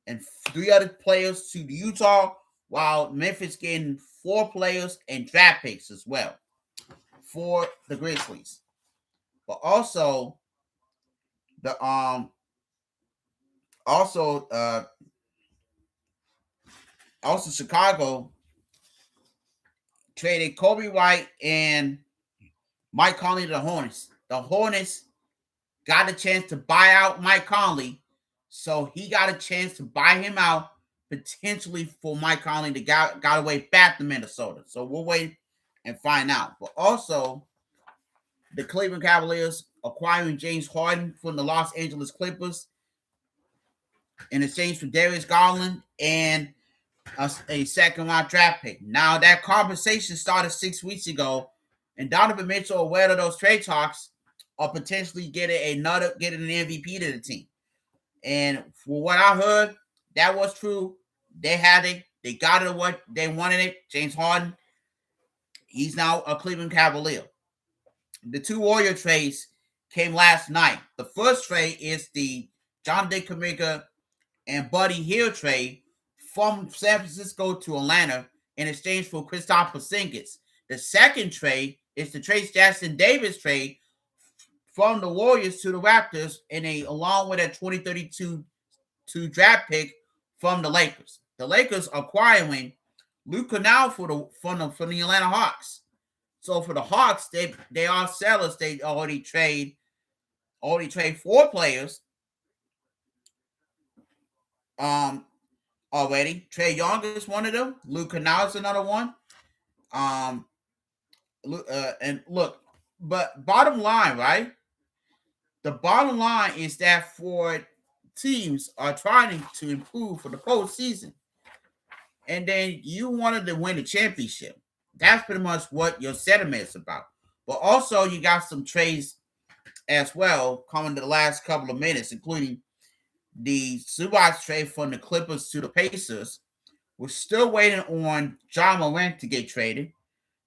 and 3 other players to the Utah, while Memphis getting 4 players and draft picks as well for the Grizzlies. But also the also Chicago traded Kobe White and Mike Conley to the Hornets. The Hornets got a chance to buy out Mike Conley, so he got a chance to buy him out potentially for Mike Conley to got away back to Minnesota. So we'll wait and find out. But also, the Cleveland Cavaliers acquiring James Harden from the Los Angeles Clippers in exchange for Darius Garland and a second-round draft pick. Now, that conversation started 6 weeks ago, and Donovan Mitchell, aware of those trade talks, are potentially getting an MVP to the team. And for what I heard, that was true. They had it. They got it what they wanted it. James Harden, he's now a Cleveland Cavalier. The 2 Warrior trades came last night. The first trade is the Jonathan Kuminga and Buddy Hield trade from San Francisco to Atlanta in exchange for Kristaps Porzingis. The second trade is the Trayce Jackson-Davis trade from the Warriors to the Raptors, along with a 2032 draft pick from the Lakers. The Lakers acquiring Luke Kennard from the Atlanta Hawks. So for the Hawks, they are sellers. They already trade 4 players um already. Trae Young is one of them. Luke Kennard is another one. Um, and look, but bottom line, right? The bottom line is that for teams are trying to improve for the postseason, and then you wanted to win the championship. That's pretty much what your sentiment is about. But also, you got some trades as well coming to the last couple of minutes, including the Zubac trade from the Clippers to the Pacers. We're still waiting on John Morant to get traded.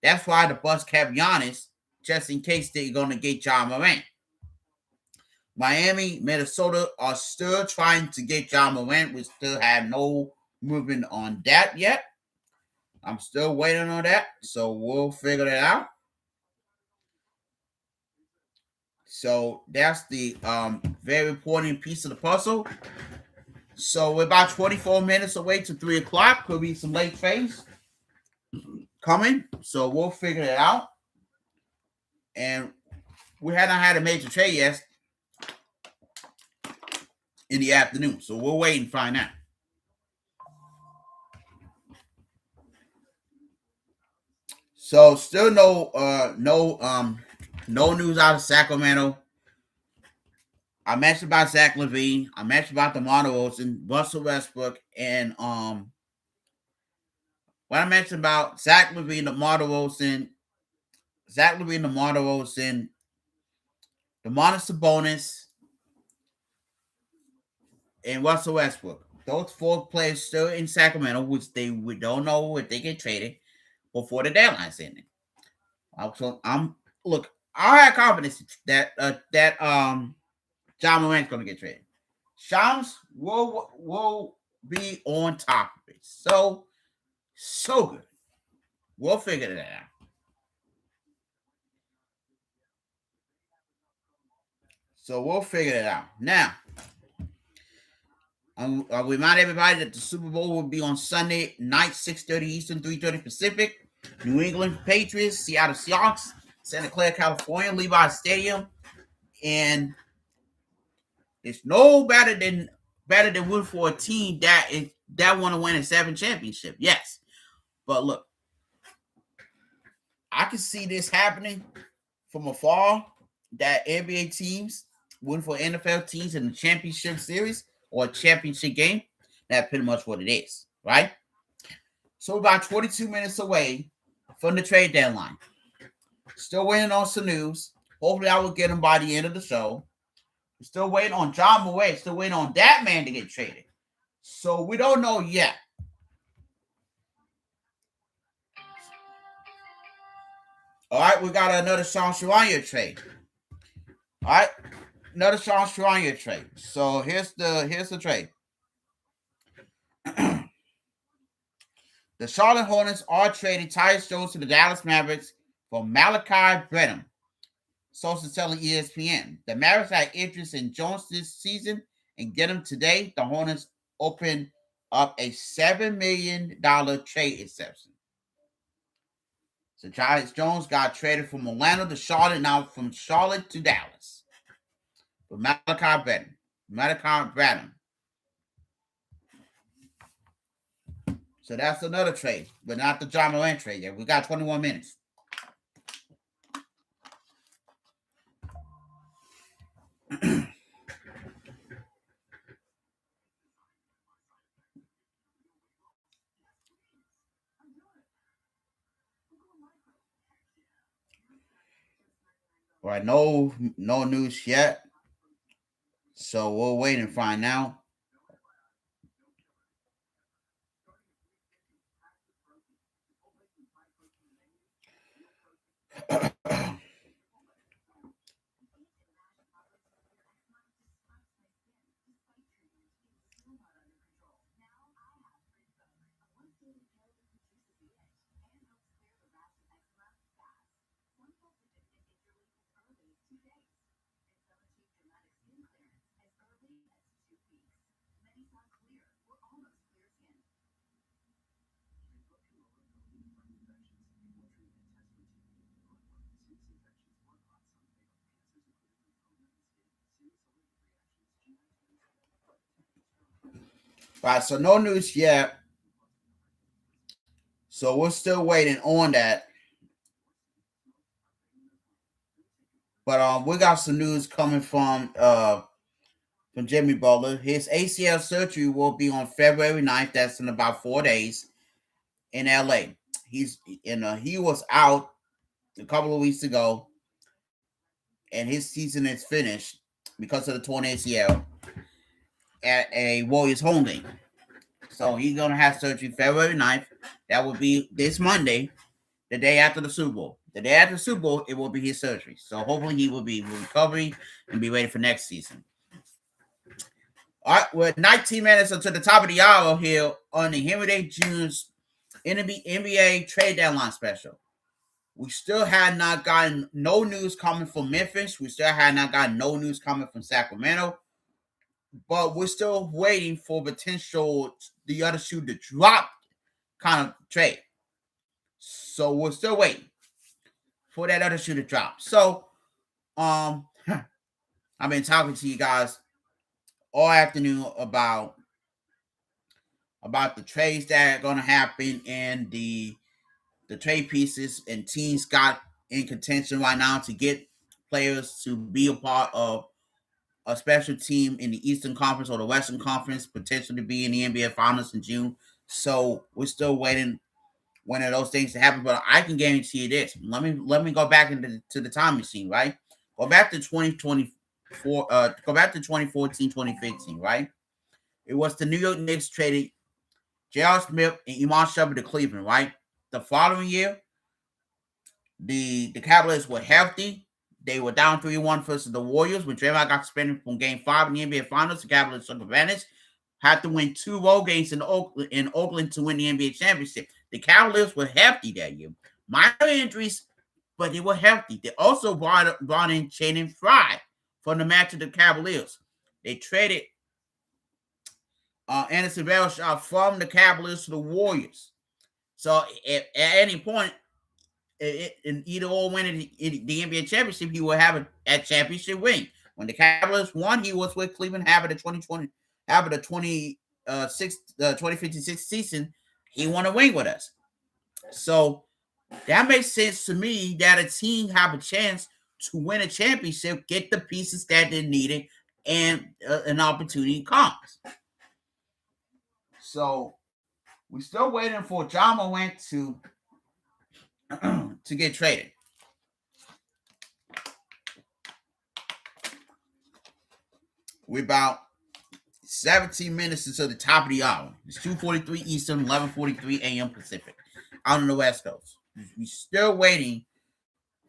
That's why the Bucks kept Giannis, just in case they're going to get John Morant. Miami, Minnesota are still trying to get John Morant. We still have no movement on that yet. I'm still waiting on that, so we'll figure that out. So that's the very important piece of the puzzle. So we're about 24 minutes away to 3 o'clock. Could be some late trades coming, so we'll figure it out. And we haven't had a major trade yet in the afternoon, so we'll wait and find out. So still no news out of Sacramento. I mentioned about Zach LaVine. I mentioned about DeMar DeRozan, Russell Westbrook, and when I mentioned about Zach LaVine, DeMar DeRozan, Domantas Sabonis, and Russell Westbrook. Those 4 players still in Sacramento, which we don't know if they get traded before the deadline's ending. So look. I have confidence that John Morant's going to get traded. Shams will be on top of it. So good. We'll figure that out. So we'll figure it out. Now, I'll remind everybody that the Super Bowl will be on Sunday night, 6:30 Eastern, 3:30 Pacific. New England Patriots, Seattle Seahawks, Santa Clara, California, Levi Stadium, and it's no better than win for a team that want to win a 7 championship. Yes, but look, I can see this happening from afar. That NBA teams win for NFL teams in the championship series or championship game. That's pretty much what it is, right? So about 22 minutes away from the trade deadline. Still waiting on some news. Hopefully, I will get them by the end of the show. Still waiting on John Morant. Still waiting on that man to get traded. So we don't know yet. All right, we got another Sean Charania trade. All right, another Sean Charania trade. So here's the trade. The Charlotte Hornets are trading Tyus Jones to the Dallas Mavericks for Malachi Branham. Sources telling ESPN. The Mavericks had interest in Jones this season and get him today. The Hornets opened up a $7 million trade exception. So Tyus Jones got traded from Orlando to Charlotte, now from Charlotte to Dallas. For Malachi Branham. So that's another trade, but not the John Morant trade yet. We got 21 minutes. All right, no news yet. So we'll wait and find out. Right, so no news yet. So we're still waiting on that. But we got some news coming from Jimmy Butler. His ACL surgery will be on February 9th. That's in about 4 days in LA. He was out a couple of weeks ago, and his season is finished because of the torn ACL at a Warriors home game. So he's gonna have surgery February 9th. That will be this Monday, the day after the Super Bowl. The day after the Super Bowl, it will be his surgery. So hopefully he will be recovery and be ready for next season. All right, we're 19 minutes until the top of the hour here on the Henry Day Jr.'s NBA trade deadline special. We still had not gotten no news coming from Memphis. We still had not gotten no news coming from Sacramento. But we're still waiting for potential the other shoe to drop kind of trade. So we're still waiting for that other shoe to drop. So I've been talking to you guys all afternoon about the trades that are gonna happen and the trade pieces, and teams got in contention right now to get players to be a part of a special team in the Eastern Conference or the Western Conference, potentially be in the NBA Finals in June. So we're still waiting one of those things to happen. But I can guarantee you this. Let me go back into the time machine, right? Go back to 2024, go back to 2014, 2015, right? It was the New York Knicks traded J.R. Smith and Iman Shumpert to Cleveland, right? The following year, the Cavaliers were healthy. They were down 3-1 versus the Warriors. When Draymond got suspended from Game 5 in the NBA Finals, the Cavaliers took advantage. Had to win 2 road games in Oakland to win the NBA championship. The Cavaliers were healthy that year. Minor injuries, but they were healthy. They also brought in Channing Frye from the match of the Cavaliers. They traded Anderson Varejao from the Cavaliers to the Warriors. So at any point, in either or winning the NBA championship, he will have a championship ring. When the Cavaliers won, he was with Cleveland having the 2056 season. He won a ring with us. So that makes sense to me that a team have a chance to win a championship, get the pieces that they needed, and an opportunity comes. So we're still waiting for Ja Morant to get traded. We're about 17 minutes until the top of the hour. It's 2:43 Eastern, 11:43 a.m. Pacific. Out on the West Coast. We're still waiting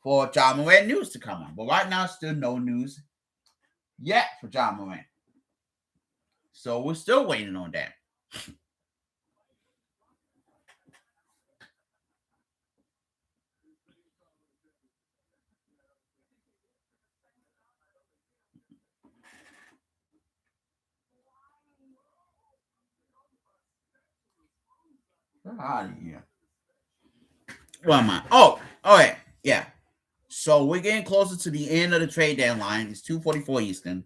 for Ja Morant news to come on. But right now, still no news yet for Ja Morant. So we're still waiting on that. Get out of here. Where am I? Oh, yeah. So we're getting closer to the end of the trade deadline. It's 2:44 Eastern.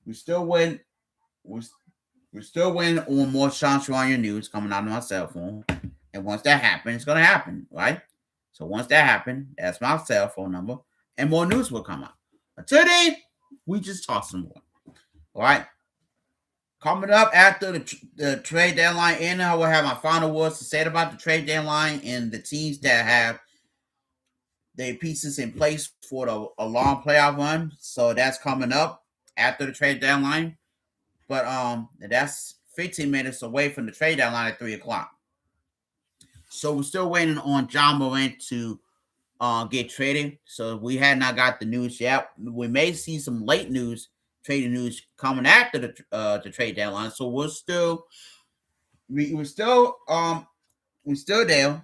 We're still waiting. We're still waiting on more Sean Schreier news coming out of my cell phone. And once that happens, it's gonna happen, right? So once that happens, that's my cell phone number, and more news will come out. Until then, we just talk some more. All right. Coming up after the trade deadline end, I will have my final words to say about the trade deadline and the teams that have their pieces in place for a long playoff run. So that's coming up after the trade deadline. But that's 15 minutes away from the trade deadline at 3:00. So we're still waiting on Ja Morant to get traded. So we had not got the news yet. We may see some late news, trading news coming after the trade deadline. So we're still we're still there.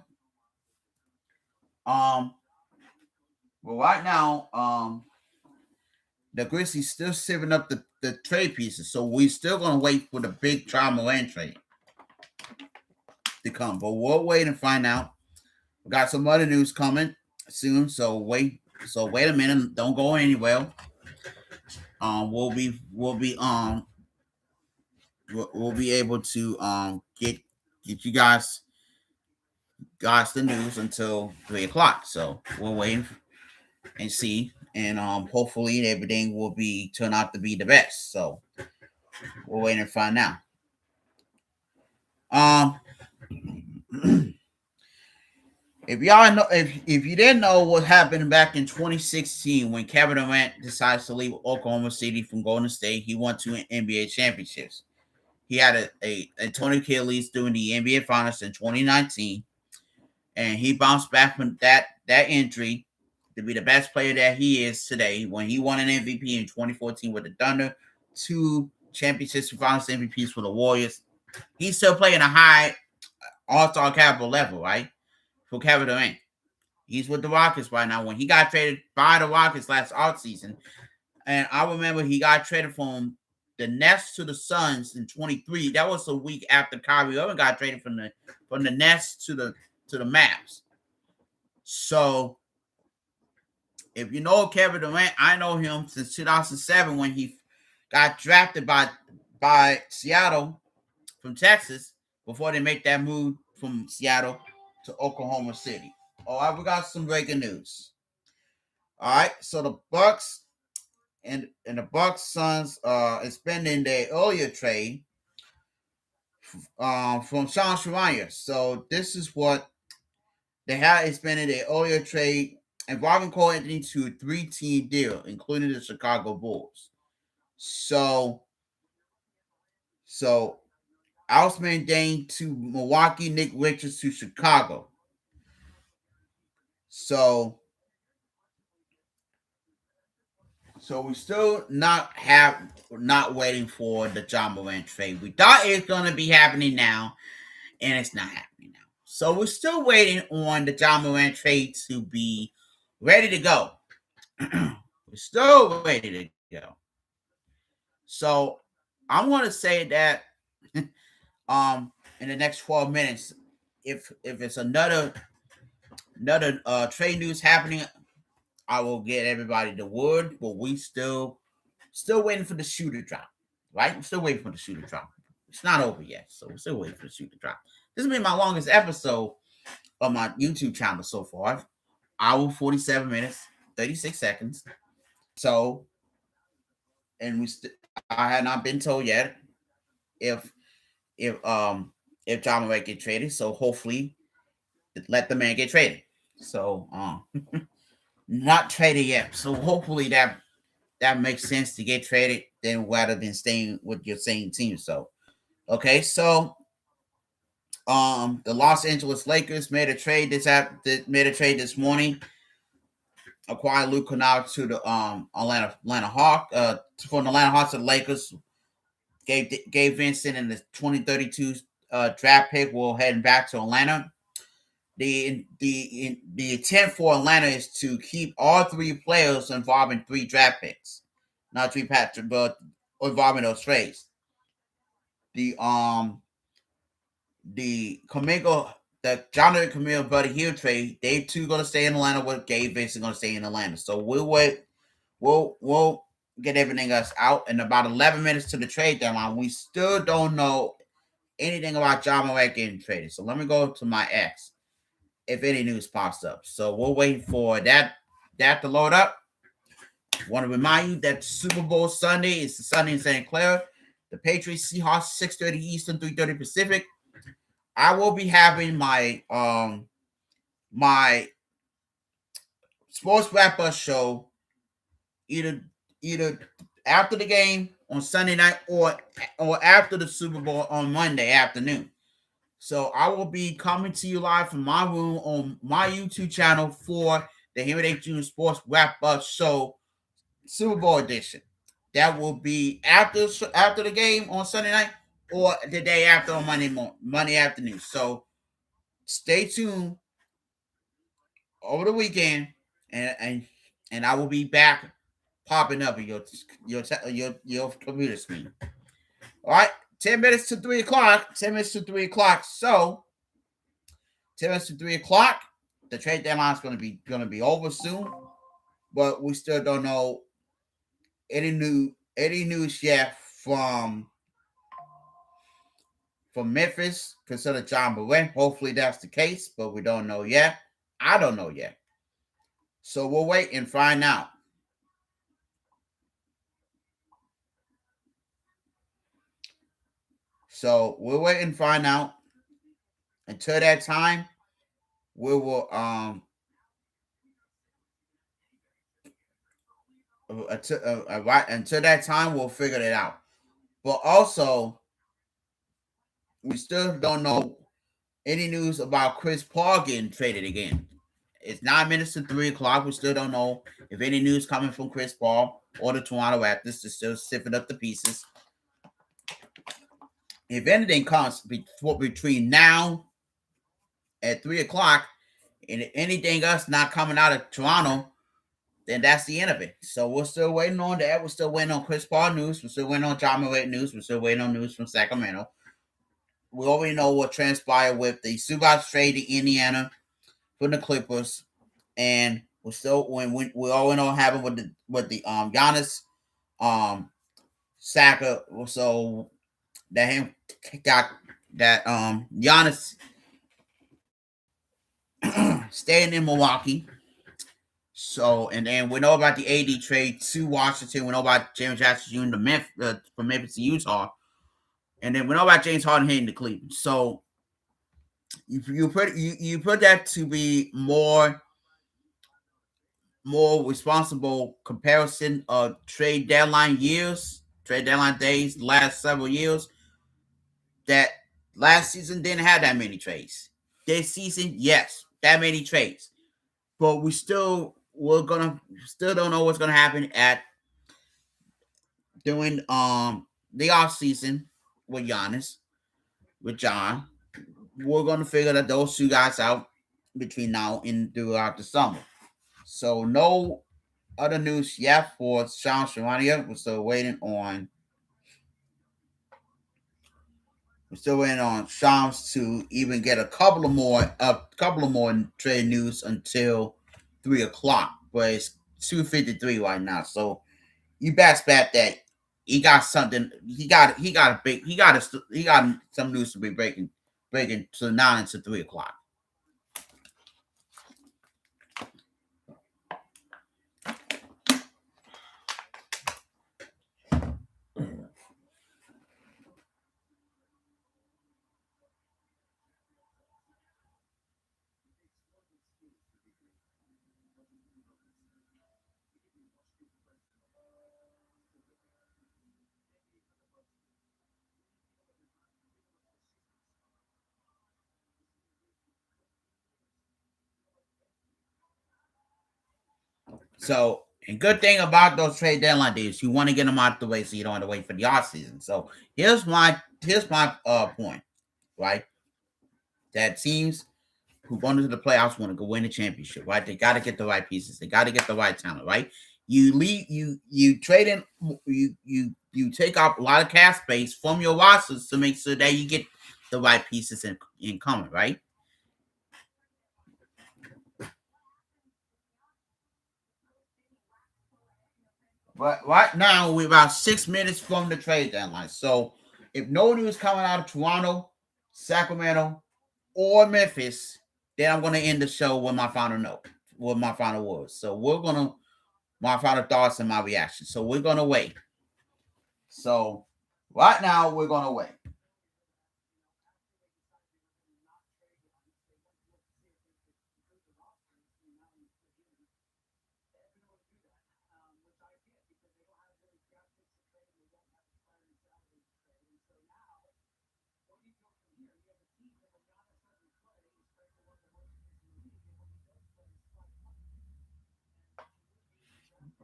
But right now, the Grizzlies still saving up the trade pieces. So we're still gonna wait for the big Ja Morant trade to come. But we'll wait and find out. We got some other news coming soon. So wait a minute. Don't go anywhere. We'll be we'll be able to get you guys the news until 3 o'clock. So we're waiting and see, and hopefully everything will be turn out to be the best. So we're waiting to find out. If y'all know, if you didn't know what happened back in 2016 when Kevin Durant decided to leave Oklahoma City from Golden State, he won 2 NBA championships. He had a torn Achilles during the NBA Finals in 2019, and he bounced back from that injury to be the best player that he is today. When he won an MVP in 2014 with the Thunder, 2 championships, Finals MVPs for the Warriors. He's still playing a high All-Star caliber level, right? For Kevin Durant. He's with the Rockets right now. When he got traded by the Rockets last offseason, and I remember he got traded from the Nets to the Suns in 23. That was a week after Kyrie Irving got traded from the Nets to the Mavs. So if you know Kevin Durant, I know him since 2007 when he got drafted by Seattle from Texas before they make that move from Seattle to Oklahoma City. All right, we got some breaking news. All right, so the Bucks and the Bucks Suns is spending their earlier trade from Sean Schreier. So this is what they had expanded their earlier trade involving Cole Anthony to a 3-team deal, including the Chicago Bulls. So Ousmane Dieng to Milwaukee, Nick Richards to Chicago. So we still not waiting for the Ja Morant trade. We thought it's going to be happening now, and it's not happening now. So we're still waiting on the Ja Morant trade to be ready to go. We're still ready to go. So I'm going to say that in the next 12 minutes, if it's another trade news happening, I will get everybody the word. But we still waiting for the shoe to drop, right? We're still waiting for the shoe to drop. It's not over yet, so we're still waiting for the shoe to drop. This has been my longest episode of my YouTube channel so far. Hour 47 minutes, 36 seconds. So, and I had not been told yet if Ja Morant get traded. So hopefully, let the man get traded. So, not traded yet. So hopefully that makes sense to get traded then rather than staying with your same team. So, okay, so the Los Angeles Lakers made a trade this morning. Acquired Luke Kennard to the Atlanta Hawks. From the Atlanta Hawks to the Lakers. Gabe Vincent and the 2032 draft pick will head back to Atlanta. The intent for Atlanta is to keep all 3 players involving 3 draft picks, not 3 patches, but involving those trades. The Jonathan Kuminga Buddy Hield trade, they 2 going to stay in Atlanta with Gabe Vincent going to stay in Atlanta. So we'll wait. We'll get everything else out in about 11 minutes to the trade deadline. We still don't know anything about Ja Morant getting traded. So let me go to my X if any news pops up. So we'll wait for that to load up. Want to remind you that Super Bowl Sunday is the Sunday in St. Clair. The Patriots Seahawks 6:30 Eastern, 3:30 Pacific. I will be having my my sports wrap-up show either after the game on Sunday night or after the Super Bowl on Monday afternoon. So I will be coming to you live from my room on my YouTube channel for the Henry Davis Jr. Sports Wrap-Up Show Super Bowl edition. That will be after the game on Sunday night or the day after on Monday afternoon. So stay tuned over the weekend, and I will be back popping up in your computer screen. All right, 10 minutes to 3 o'clock. 10 minutes to 3 o'clock. So 10 minutes to 3 o'clock. The trade deadline is going to be over soon, but we still don't know any news yet from for Memphis consider Ja Morant. Hopefully that's the case, but we don't know yet. I don't know yet. So we'll wait and find out. So we'll wait and find out. Until that time, we will until that time we'll figure it out. But also, we still don't know any news about Chris Paul getting traded again. It's 9 minutes to 3 o'clock. We still don't know if any news coming from Chris Paul or the Toronto Raptors. They're still sifting up the pieces. If anything comes between now at 3 o'clock, and anything else not coming out of Toronto, then that's the end of it. So we're still waiting on that. We're still waiting on Chris Paul news. We're still waiting on Ja Morant news. We're still waiting on news from Sacramento. We already know what transpired with the Zubac trade to Indiana from the Clippers, and we're still we already know what happened with the Giannis Saka. So that him got that Giannis staying in Milwaukee. So, and then we know about the AD trade to Washington. We know about James Jackson Jr. From Memphis to Utah. And then we know about James Harden heading to Cleveland. So you put that to be more responsible comparison of trade deadline days, last several years. That last season didn't have that many trades. This season, yes, that many trades. But we still don't know what's gonna happen at during the off season with Giannis, with John. We're gonna figure that those two guys out between now and throughout the summer. So no other news yet for Shams Charania. We're still waiting on Shams to even get a couple of more trade news until 3 o'clock. But it's 2:53 right now. So you best bet that he got something. He got some news to be breaking to 9 to 3 o'clock. So, and good thing about those trade deadline days, you want to get them out the way so you don't have to wait for the off season. So here's my point, right? That teams who go into the playoffs want to go win the championship, right? They got to get the right pieces. They got to get the right talent, right? You trade in you take up a lot of cap space from your rosters to make sure that you get the right pieces in common, right? But right now we're about 6 minutes from the trade deadline. So if no news coming out of Toronto, Sacramento, or Memphis, then I'm gonna end the show with my final note, with my final words. So my final thoughts and my reaction. So we're gonna wait. So right now we're gonna wait.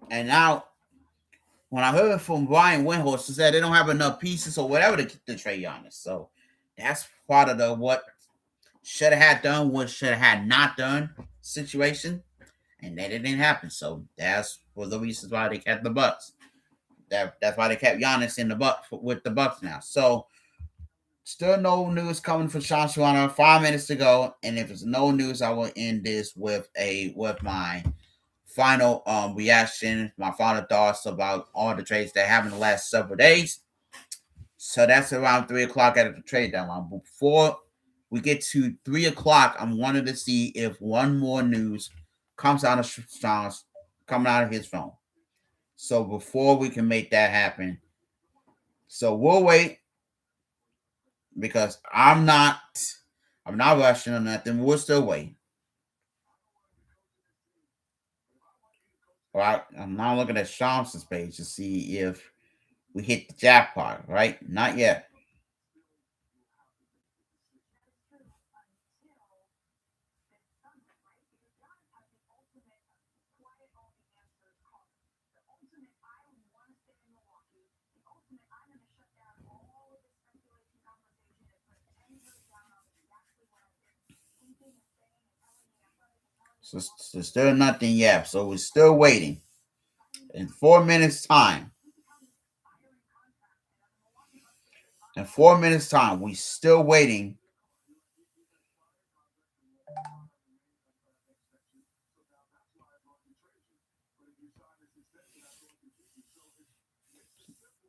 And now, when I heard from Brian Windhorst, he said they don't have enough pieces or whatever to trade Giannis. So that's part of the what should have had done, what should have had not done situation, and that it didn't happen. So that's one of the reasons why they kept the Bucks. That's why they kept Giannis in the Bucks with the Bucks now. So still no news coming from Sean Sharana. 5 minutes to go, and if there's no news, I will end this with my final reaction, my final thoughts about all the trades that happened the last several days. So that's around 3 o'clock at the trade deadline. Before we get to 3 o'clock, I'm wanting to see if one more news comes out of Sean's coming out of his phone. So before we can make that happen, so we'll wait because I'm not rushing or nothing. We'll still wait. All right, I'm now looking at Sean's page to see if we hit the jackpot. Right, not yet. So still nothing yet. So we're still waiting. In 4 minutes time. In 4 minutes time, we still waiting.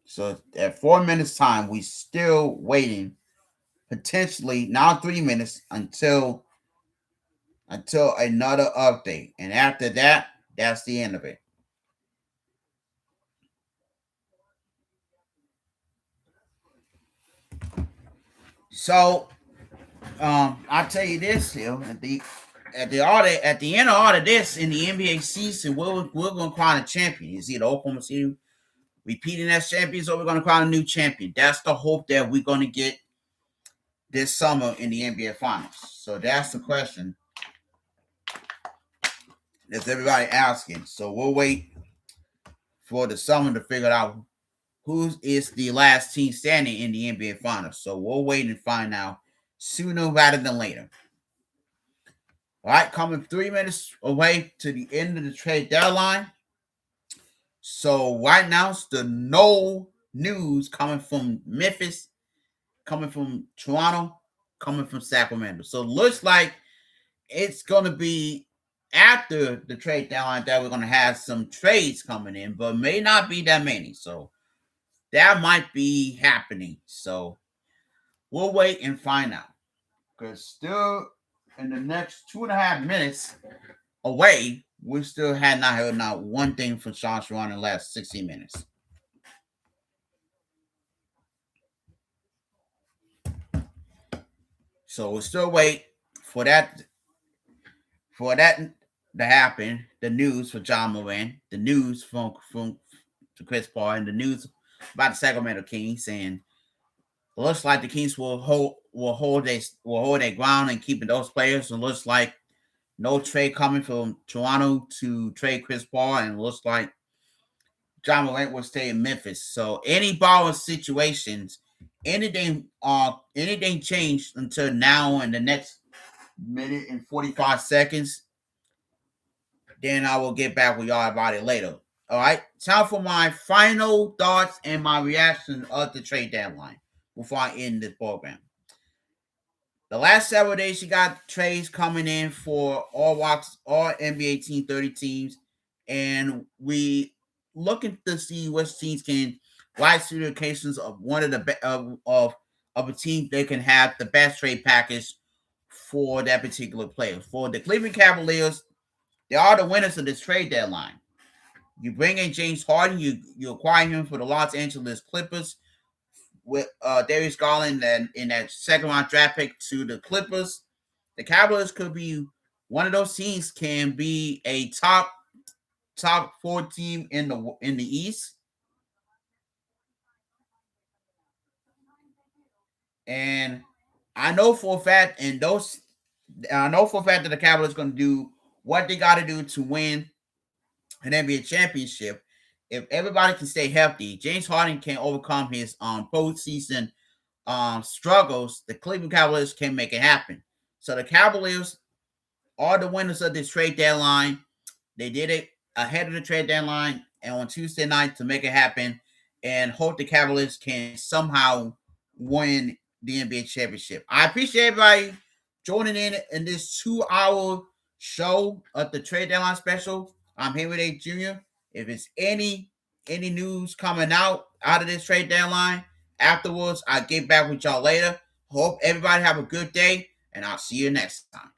So at 4 minutes time, we still waiting. Potentially now 3 minutes until another update, and after that, that's the end of it. So I'll tell you this here at the end of all of this in the NBA season, we're gonna crown a champion. Is either Oklahoma City repeating as champions, or we're gonna crown a new champion. That's the hope that we're gonna get this summer in the NBA Finals. So that's the question that's everybody asking. So we'll wait for the summer to figure out who is the last team standing in the NBA Finals. So we'll wait and find out sooner rather than later. All right, coming 3 minutes away to the end of the trade deadline. So right now, it's the no news coming from Memphis, coming from Toronto, coming from Sacramento. So it looks like it's going to be after the trade deadline that we're going to have some trades coming in, but may not be that many. So that might be happening. So we'll wait and find out. Because still in the next 2.5 minutes away, we still had not heard not one thing from Sean Sharon in the last 60 minutes. So we'll still wait for that to happen. The news for John Moran, the news from Chris Paul, and the news about the Sacramento Kings saying looks like the Kings will hold their ground and keeping those players. And looks like no trade coming from Toronto to trade Chris Paul, and looks like John Morant will stay in Memphis. So any borrow situations, anything changed until now in the next minute and 45 seconds, then I will get back with y'all about it later. All right, time for my final thoughts and my reaction of the trade deadline before I end this program. The last several days, you got trades coming in for all NBA team, 30 teams, and we looking to see which teams can rise to the occasions of one of the of a team they can have the best trade package for that particular player. For the Cleveland Cavaliers, they are the winners of this trade deadline. You bring in James Harden, you acquire him for the Los Angeles Clippers with Darius Garland and in that second round draft pick to the Clippers. The Cavaliers could be one of those teams, can be a top 4 team in the East. And I know for a fact, that the Cavaliers going to do what they got to do to win an NBA championship. If everybody can stay healthy, James Harden can overcome his postseason struggles. The Cleveland Cavaliers can make it happen. So the Cavaliers are the winners of this trade deadline. They did it ahead of the trade deadline and on Tuesday night to make it happen, and hope the Cavaliers can somehow win the NBA championship. I appreciate everybody joining in this 2-hour show of the trade deadline special. I'm Henry A. Jr. If it's any news coming out of this trade deadline, afterwards. I'll get back with y'all later. Hope everybody have a good day, and I'll see you next time.